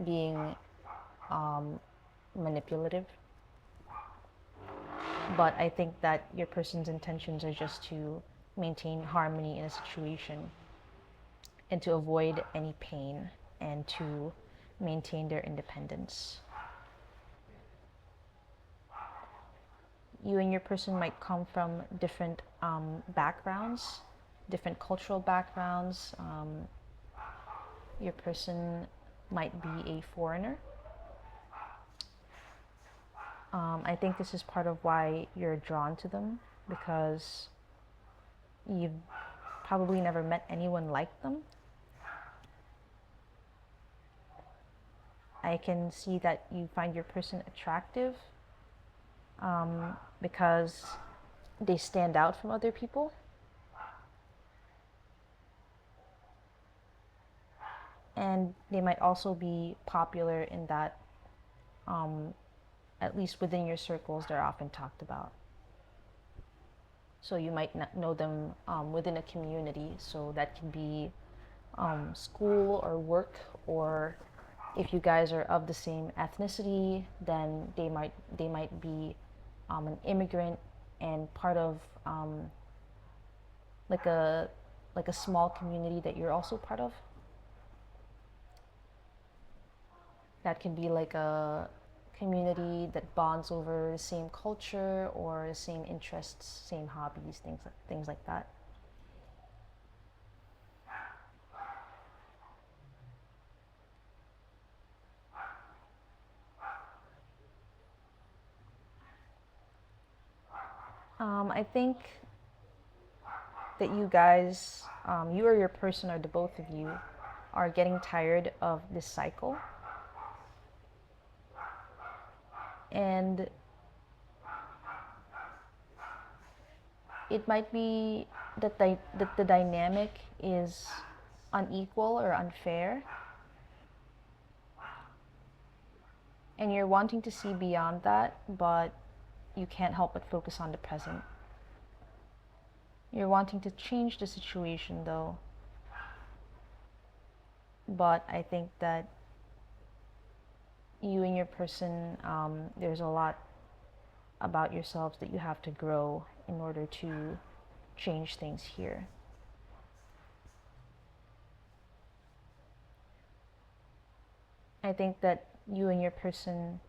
being manipulative. But I think that your person's intentions are just to maintain harmony in a situation and to avoid any pain and to maintain their independence. You and your person might come from different backgrounds, different cultural backgrounds. Your person might be a foreigner. I think this is part of why you're drawn to them, because you've probably never met anyone like them. I can see that you find your person attractive because they stand out from other people. and they might also be popular in that, at least within your circles, they're often talked about. So you might not know them within a community, so that can be school or work, or if you guys are of the same ethnicity, then they might be an immigrant and part of like a like a small community that you're also part of. That can be like a community that bonds over the same culture or the same interests, same hobbies, things like that. I think that you guys, you or your person, or the both of you, are getting tired of this cycle. And it might be that the dynamic is unequal or unfair, and you're wanting to see beyond that, but you can't help but focus on the present. You're wanting to change the situation though, but I think that you and your person, there's a lot about yourselves that you have to grow in order to change things here. I think that you and your person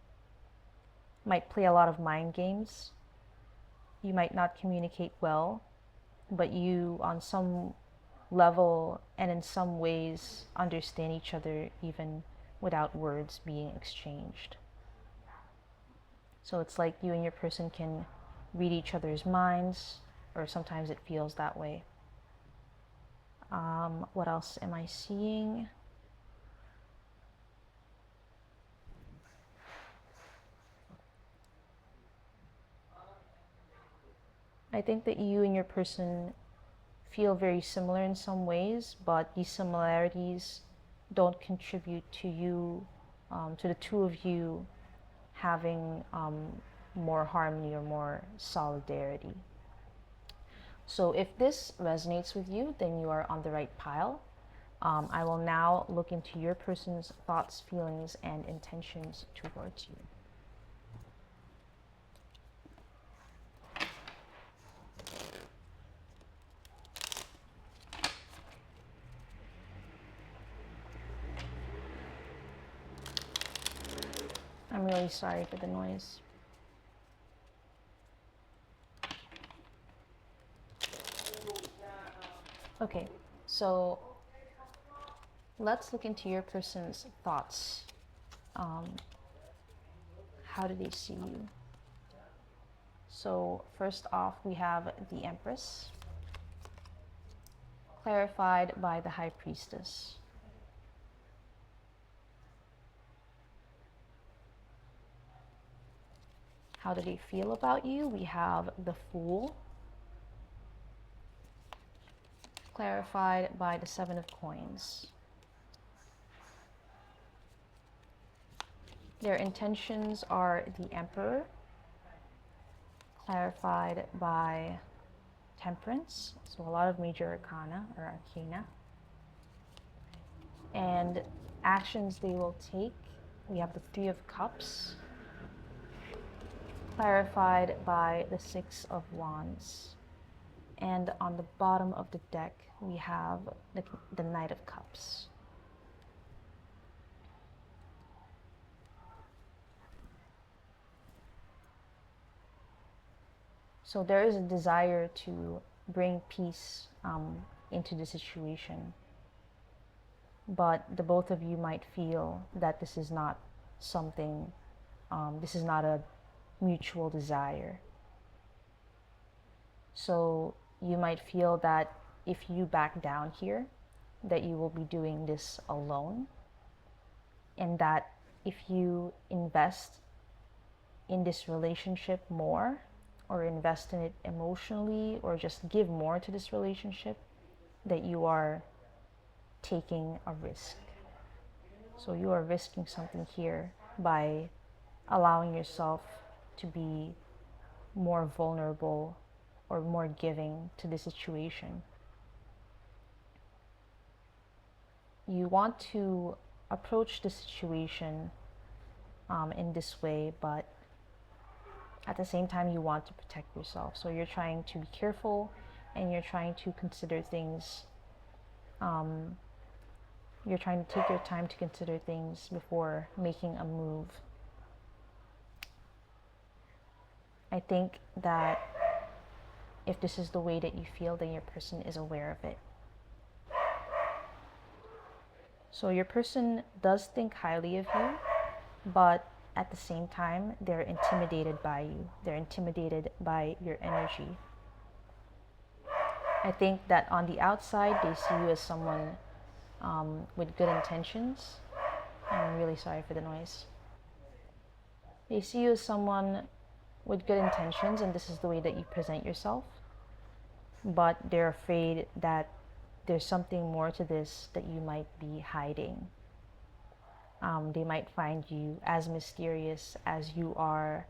might play a lot of mind games. You might not communicate well, but you, on some level and in some ways, understand each other even without words being exchanged. So it's like you and your person can read each other's minds, or sometimes it feels that way. What else am I seeing? I think that you and your person feel very similar in some ways, but these similarities don't contribute to you, to the two of you having more harmony or more solidarity. So if this resonates with you, then you are on the right pile. I will now look into your person's thoughts, feelings, and intentions towards you. I'm really sorry for the noise. Okay, so let's look into your person's thoughts. How do they see you? So first off, we have the Empress, clarified by the High Priestess. How do they feel about you? We have the Fool, clarified by the Seven of Coins. Their intentions are the Emperor, clarified by Temperance, so a lot of major arcana or arcana. And actions they will take, we have the Three of Cups, clarified by the Six of Wands. And on the bottom of the deck, we have the Knight of Cups. So there is a desire to bring peace into the situation. But the both of you might feel that this is not something, this is not a mutual desire. So you might feel that if you back down here, that you will be doing this alone. And that if you invest in this relationship more, or invest in it emotionally, or just give more to this relationship, that you are taking a risk. So you are risking something here by allowing yourself to be more vulnerable or more giving to the situation. You want to approach the situation in this way, but at the same time, you want to protect yourself. So you're trying to be careful and you're trying to consider things. You're trying to take your time to consider things before making a move. I think that if this is the way that you feel, then your person is aware of it. So your person does think highly of you, but at the same time, they're intimidated by you. They're intimidated by your energy. I think that on the outside, they see you as someone with good intentions. I'm really sorry for the noise. They see you as someone with good intentions, and this is the way that you present yourself. But they're afraid that there's something more to this that you might be hiding. They might find you as mysterious as you are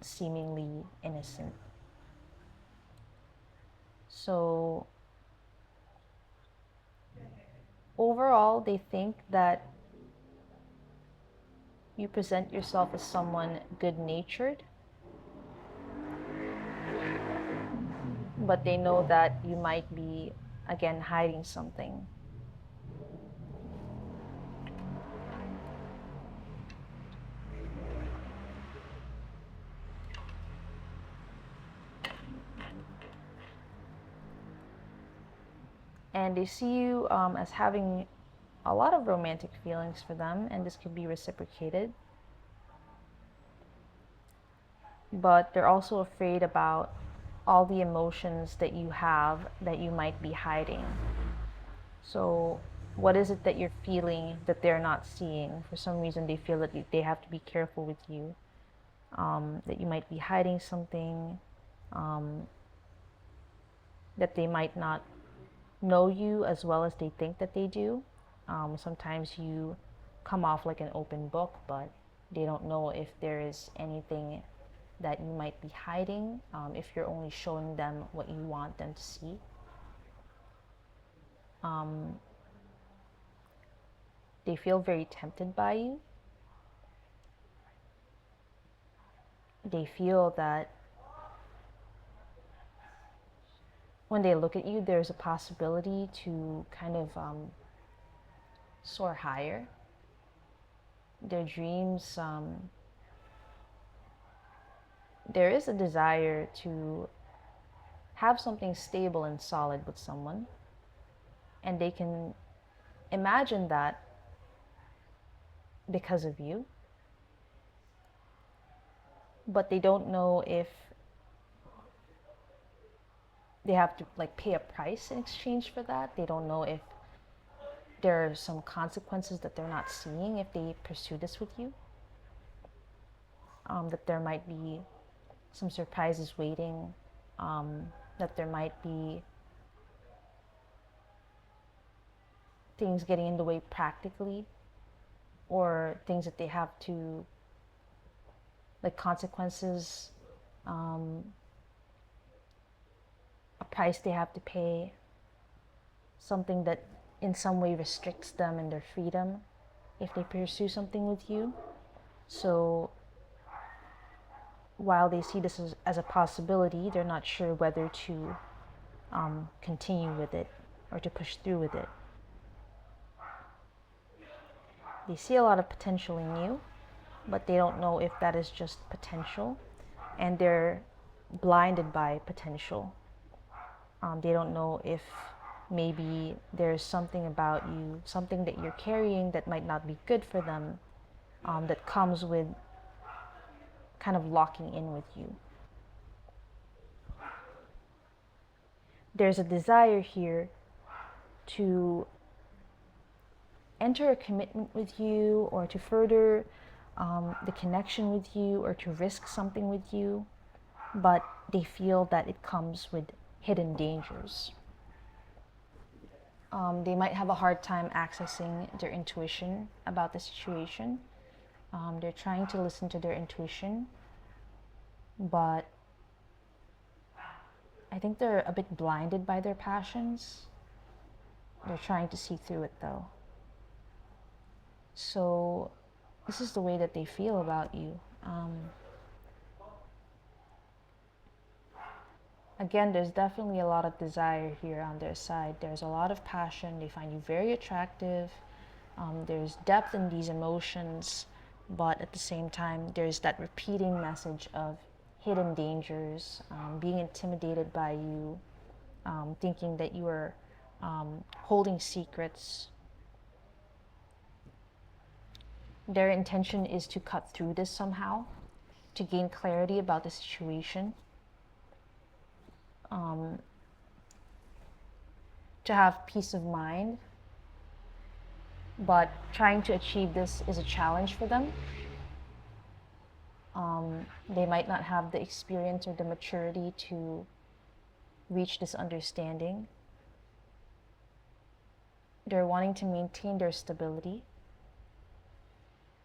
seemingly innocent. So overall, they think that you present yourself as someone good-natured, but they know that you might be, again, hiding something. And they see you as having a lot of romantic feelings for them, and this could be reciprocated. But they're also afraid about all the emotions that you have that you might be hiding. So what is it that you're feeling that they're not seeing? For some reason, they feel that they have to be careful with you, that you might be hiding something, that they might not know you as well as they think that they do. Sometimes you come off like an open book, but they don't know if there is anything that you might be hiding, if you're only showing them what you want them to see. They feel very tempted by you. They feel that when they look at you, there's a possibility to kind of soar higher. Their dreams, there is a desire to have something stable and solid with someone, and they can imagine that because of you, but they don't know if they have to like pay a price in exchange for that. They don't know if there are some consequences that they're not seeing if they pursue this with you, that there might be some surprises waiting, that there might be things getting in the way practically, or things that they have to, like consequences, a price they have to pay, something that in some way restricts them in their freedom if they pursue something with you. So while they see this as a possibility, they're not sure whether to continue with it or to push through with it. They see a lot of potential in you, but they don't know if that is just potential, and they're blinded by potential. They don't know if maybe there's something about you, something that you're carrying that might not be good for them, that comes with kind of locking in with you. There's a desire here to enter a commitment with you, or to further the connection with you, or to risk something with you, but they feel that it comes with hidden dangers. They might have a hard time accessing their intuition about the situation. They're trying to listen to their intuition, but I think they're a bit blinded by their passions. They're trying to see through it though. So, this is the way that they feel about you. Again, there's definitely a lot of desire here on their side. There's a lot of passion. They find you very attractive. There's depth in these emotions, but at the same time, there's that repeating message of hidden dangers, being intimidated by you, thinking that you are holding secrets. Their intention is to cut through this somehow, to gain clarity about the situation, to have peace of mind. But trying to achieve this is a challenge for them. They might not have the experience or the maturity to reach this understanding. They're wanting to maintain their stability,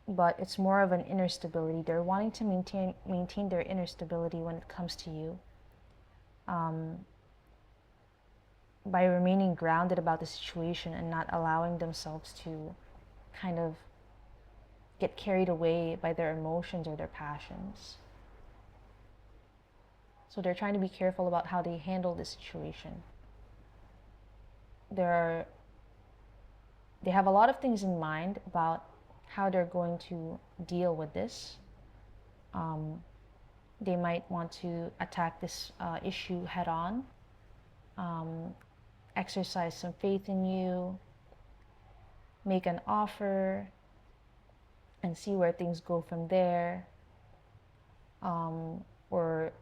but it's more of an inner stability. They're wanting to maintain their inner stability when it comes to you, by remaining grounded about the situation and not allowing themselves to kind of get carried away by their emotions or their passions. So they're trying to be careful about how they handle the situation. They have a lot of things in mind about how they're going to deal with this. They might want to attack this issue head on, exercise some faith in you, make an offer, and see where things go from there, or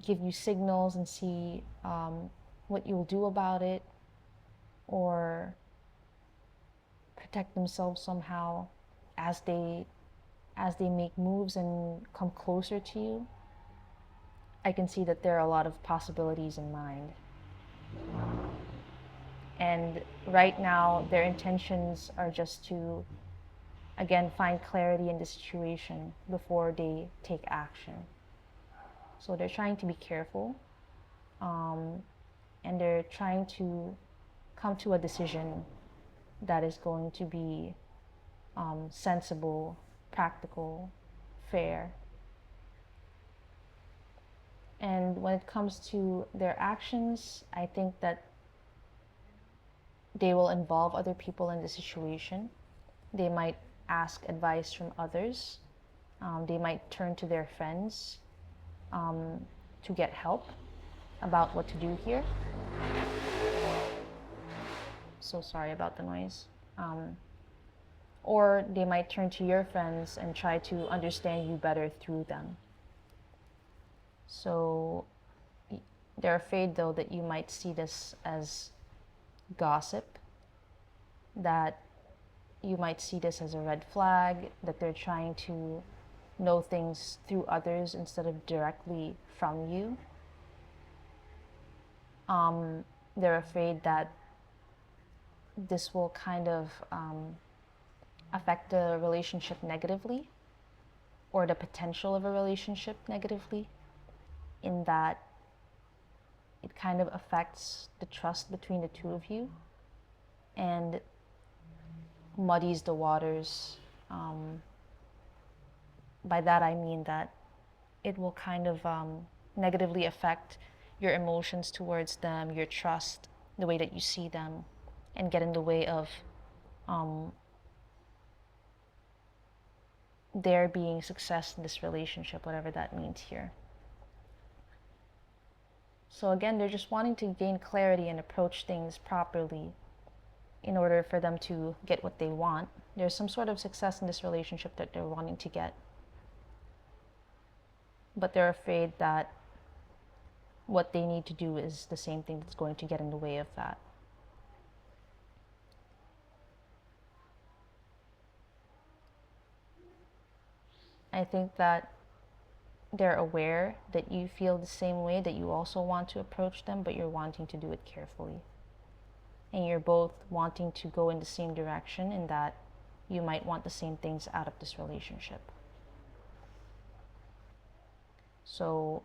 give you signals and see what you'll do about it, or protect themselves somehow as they make moves and come closer to you. I can see that there are a lot of possibilities in mind. And right now, their intentions are just to, again, find clarity in the situation before they take action. So they're trying to be careful, and they're trying to come to a decision that is going to be sensible, practical, fair. And when it comes to their actions, I think that they will involve other people in the situation. They might ask advice from others. They might turn to their friends to get help about what to do here. So sorry about the noise. Or they might turn to your friends and try to understand you better through them. So they're afraid, though, that you might see this as gossip, that you might see this as a red flag, that they're trying to know things through others instead of directly from you. They're afraid that this will kind of affect the relationship negatively, or the potential of a relationship negatively, in that it kind of affects the trust between the two of you and muddies the waters. By that I mean that it will kind of negatively affect your emotions towards them, your trust, the way that you see them, and get in the way of there being success in this relationship, whatever that means here. So again, they're just wanting to gain clarity and approach things properly in order for them to get what they want. There's some sort of success in this relationship that they're wanting to get, but they're afraid that what they need to do is the same thing that's going to get in the way of that. I think that they're aware that you feel the same way, that you also want to approach them, but you're wanting to do it carefully. and you're both wanting to go in the same direction, in that you might want the same things out of this relationship. So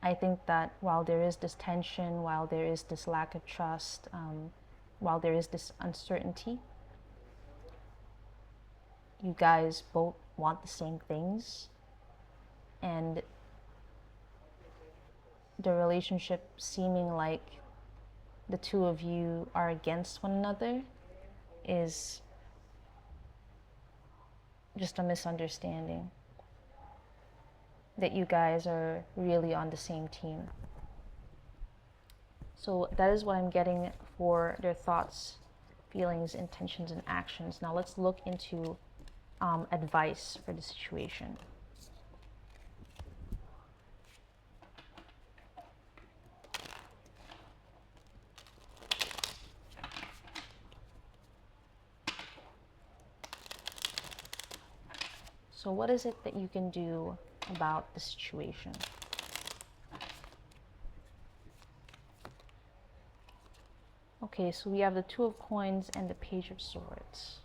I think that while there is this tension, while there is this lack of trust, while there is this uncertainty, you guys both want the same things, and the relationship seeming like the two of you are against one another is just a misunderstanding. That you guys are really on the same team. So that is what I'm getting for their thoughts, feelings, intentions, and actions. Now let's look into advice for the situation. So what is it that you can do about the situation? Okay, so we have the Two of Coins and the Page of Swords.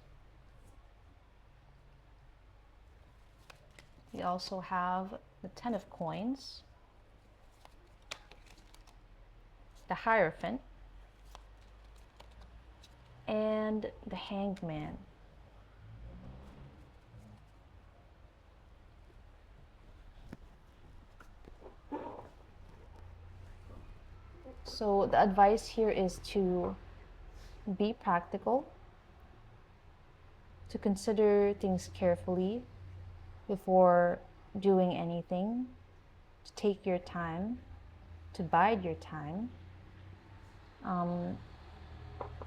We also have the Ten of Coins, the Hierophant, and the Hanged Man. So the advice here is to be practical, to consider things carefully before doing anything, to take your time, to bide your time.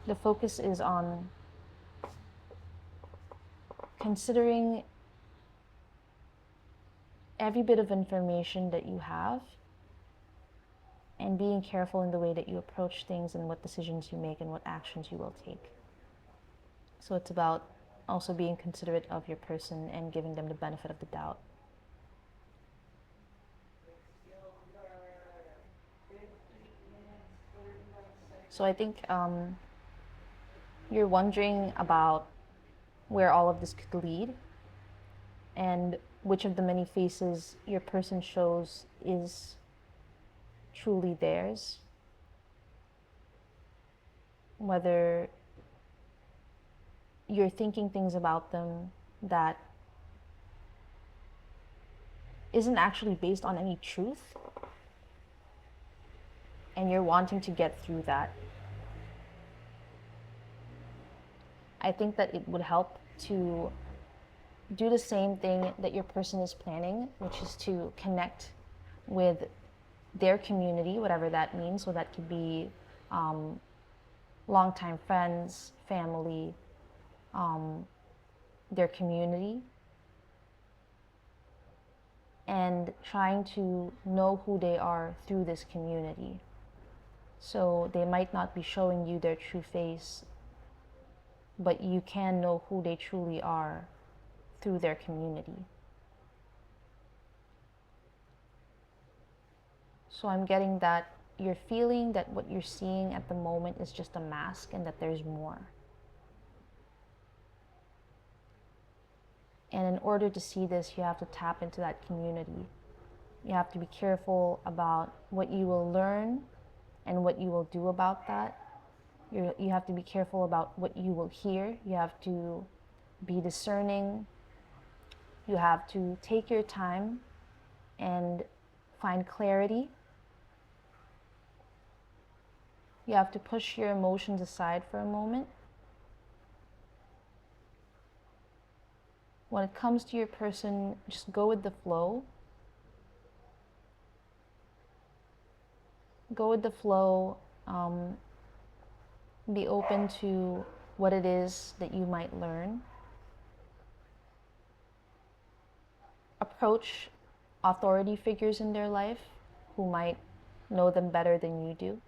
The focus is on considering every bit of information that you have and being careful in the way that you approach things and what decisions you make and what actions you will take. So it's about also being considerate of your person and giving them the benefit of the doubt. So I think you're wondering about where all of this could lead and which of the many faces your person shows is truly theirs. Whether you're thinking things about them that isn't actually based on any truth, and you're wanting to get through that. I think that it would help to do the same thing that your person is planning, which is to connect with their community, whatever that means. So that could be longtime friends, family, their community, and trying to know who they are through this community. So they might not be showing you their true face, but you can know who they truly are through their community. So I'm getting that you're feeling that what you're seeing at the moment is just a mask and that there's more. And in order to see this, you have to tap into that community. You have to be careful about what you will learn and what you will do about that. You have to be careful about what you will hear. You have to be discerning. You have to take your time and find clarity. You have to push your emotions aside for a moment. When it comes to your person, just go with the flow. Go with the flow. Be open to what it is that you might learn. Approach authority figures in their life who might know them better than you do.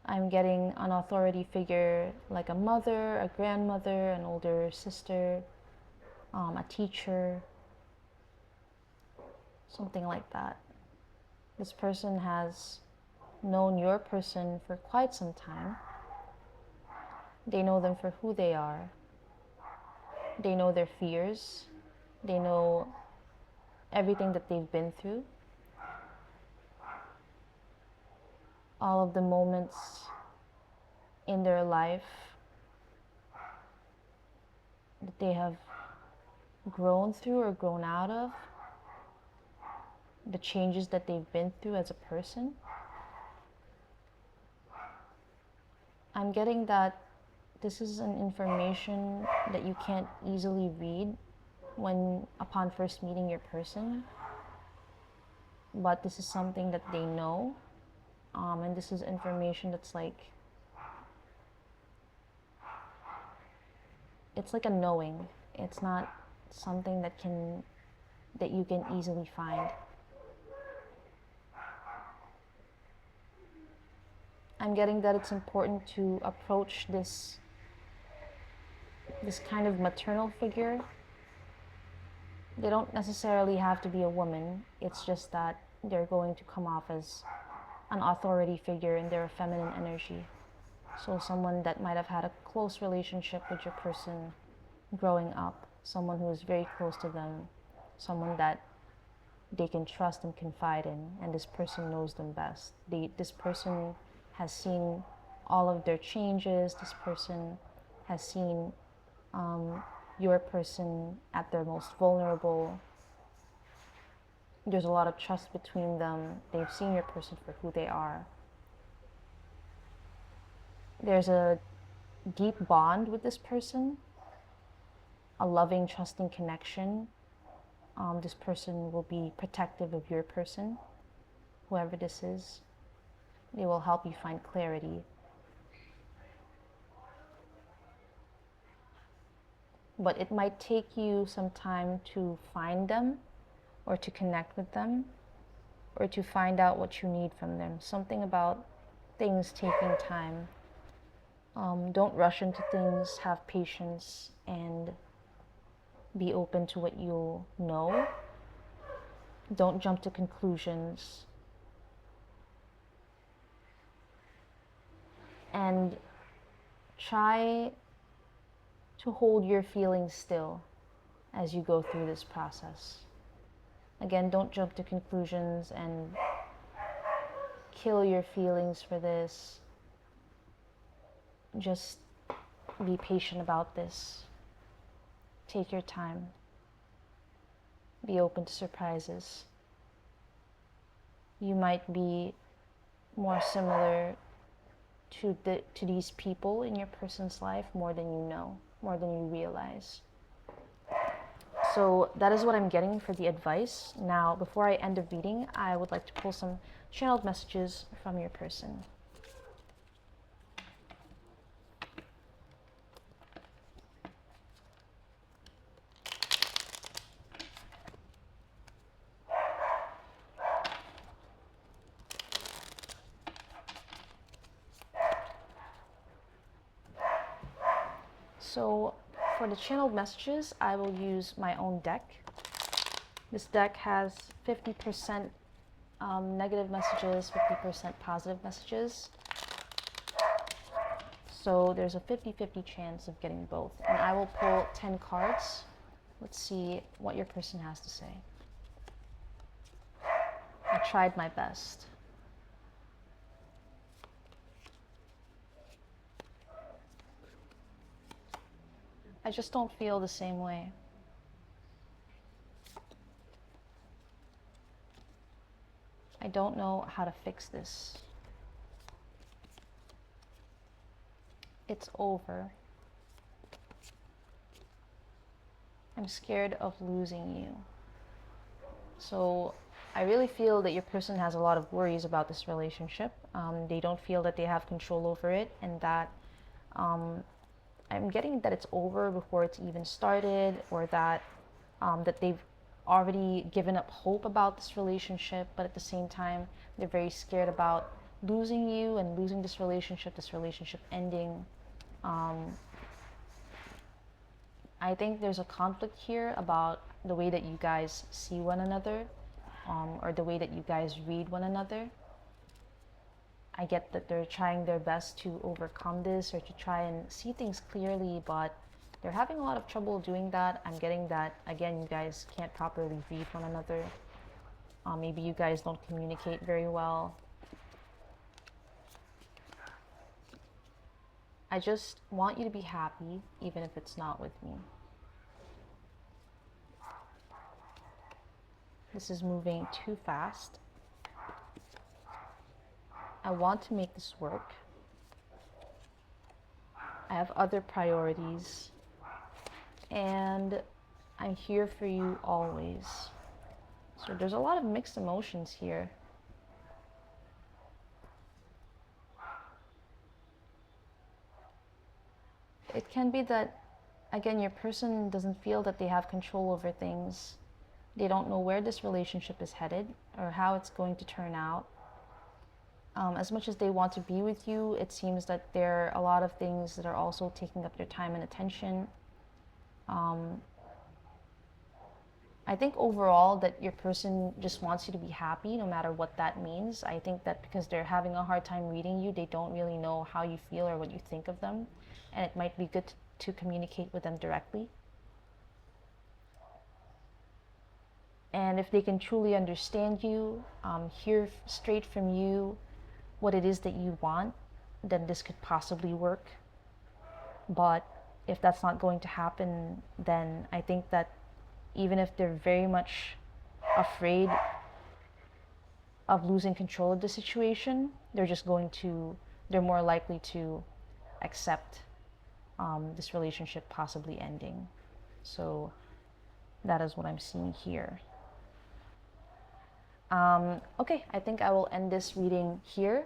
I'm getting an authority figure like a mother, a grandmother, an older sister, a teacher, something like that. This person has known your person for quite some time. They know them for who they are. They know their fears. They know everything that they've been through. All of the moments in their life that they have grown through or grown out of, the changes that they've been through as a person. I'm getting that this is an information that you can't easily read when upon first meeting your person, but this is something that they know, and this is information that's like, it's like a knowing. It's not something that you can easily find. I'm getting that it's important to approach this kind of maternal figure. They don't necessarily have to be a woman. It's just that they're going to come off as an authority figure in their feminine energy. So someone that might have had a close relationship with your person growing up, someone who is very close to them, someone that they can trust and confide in, and this person knows them best. This person has seen all of their changes. This person has seen your person at their most vulnerable. There's a lot of trust between them. They've seen your person for who they are. There's a deep bond with this person, a loving, trusting connection. This person will be protective of your person, whoever this is. They will help you find clarity. But it might take you some time to find them, or to connect with them, or to find out what you need from them. Something about things taking time. Don't rush into things. Have patience and be open to what you'll know. Don't jump to conclusions. And try to hold your feelings still as you go through this process. Again, don't jump to conclusions and kill your feelings for this. Just be patient about this. Take your time. Be open to surprises. You might be more similar to these people in your person's life more than you know, more than you realize. So that is what I'm getting for the advice. Now, before I end the reading, I would like to pull some channeled messages from your person. So for the channeled messages, I will use my own deck. This deck has 50% negative messages, 50% positive messages. So there's a 50-50 chance of getting both. And I will pull 10 cards. Let's see what your person has to say. I tried my best. I just don't feel the same way. I don't know how to fix this. It's over. I'm scared of losing you. So I really feel that your person has a lot of worries about this relationship. They don't feel that they have control over it, and that I'm getting that it's over before it's even started, or that that they've already given up hope about this relationship, but at the same time they're very scared about losing you and losing this relationship ending. I think there's a conflict here about the way that you guys see one another, or the way that you guys read one another. I get that they're trying their best to overcome this or to try and see things clearly, but they're having a lot of trouble doing that. I'm getting that, again, you guys can't properly read one another. Maybe you guys don't communicate very well. I just want you to be happy, even if it's not with me. This is moving too fast. I want to make this work. I have other priorities, and I'm here for you always. So there's a lot of mixed emotions here. It can be that, again, your person doesn't feel that they have control over things. They don't know where this relationship is headed or how it's going to turn out. As much as they want to be with you, it seems that there are a lot of things that are also taking up their time and attention. I think overall that your person just wants you to be happy, no matter what that means. I think that because they're having a hard time reading you, they don't really know how you feel or what you think of them. And it might be good to communicate with them directly. And if they can truly understand you, hear straight from you what it is that you want, then this could possibly work. But if that's not going to happen, then I think that even if they're very much afraid of losing control of the situation, they're more likely to accept this relationship possibly ending. So that is what I'm seeing here. Okay, I think I will end this reading here.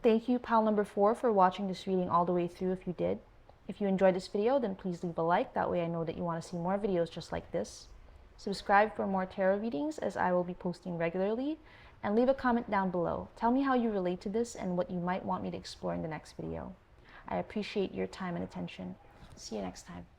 Thank you, pal number 4, for watching this reading all the way through if you did. If you enjoyed this video, then please leave a like. That way I know that you want to see more videos just like this. Subscribe for more tarot readings, as I will be posting regularly. And leave a comment down below. Tell me how you relate to this and what you might want me to explore in the next video. I appreciate your time and attention. See you next time.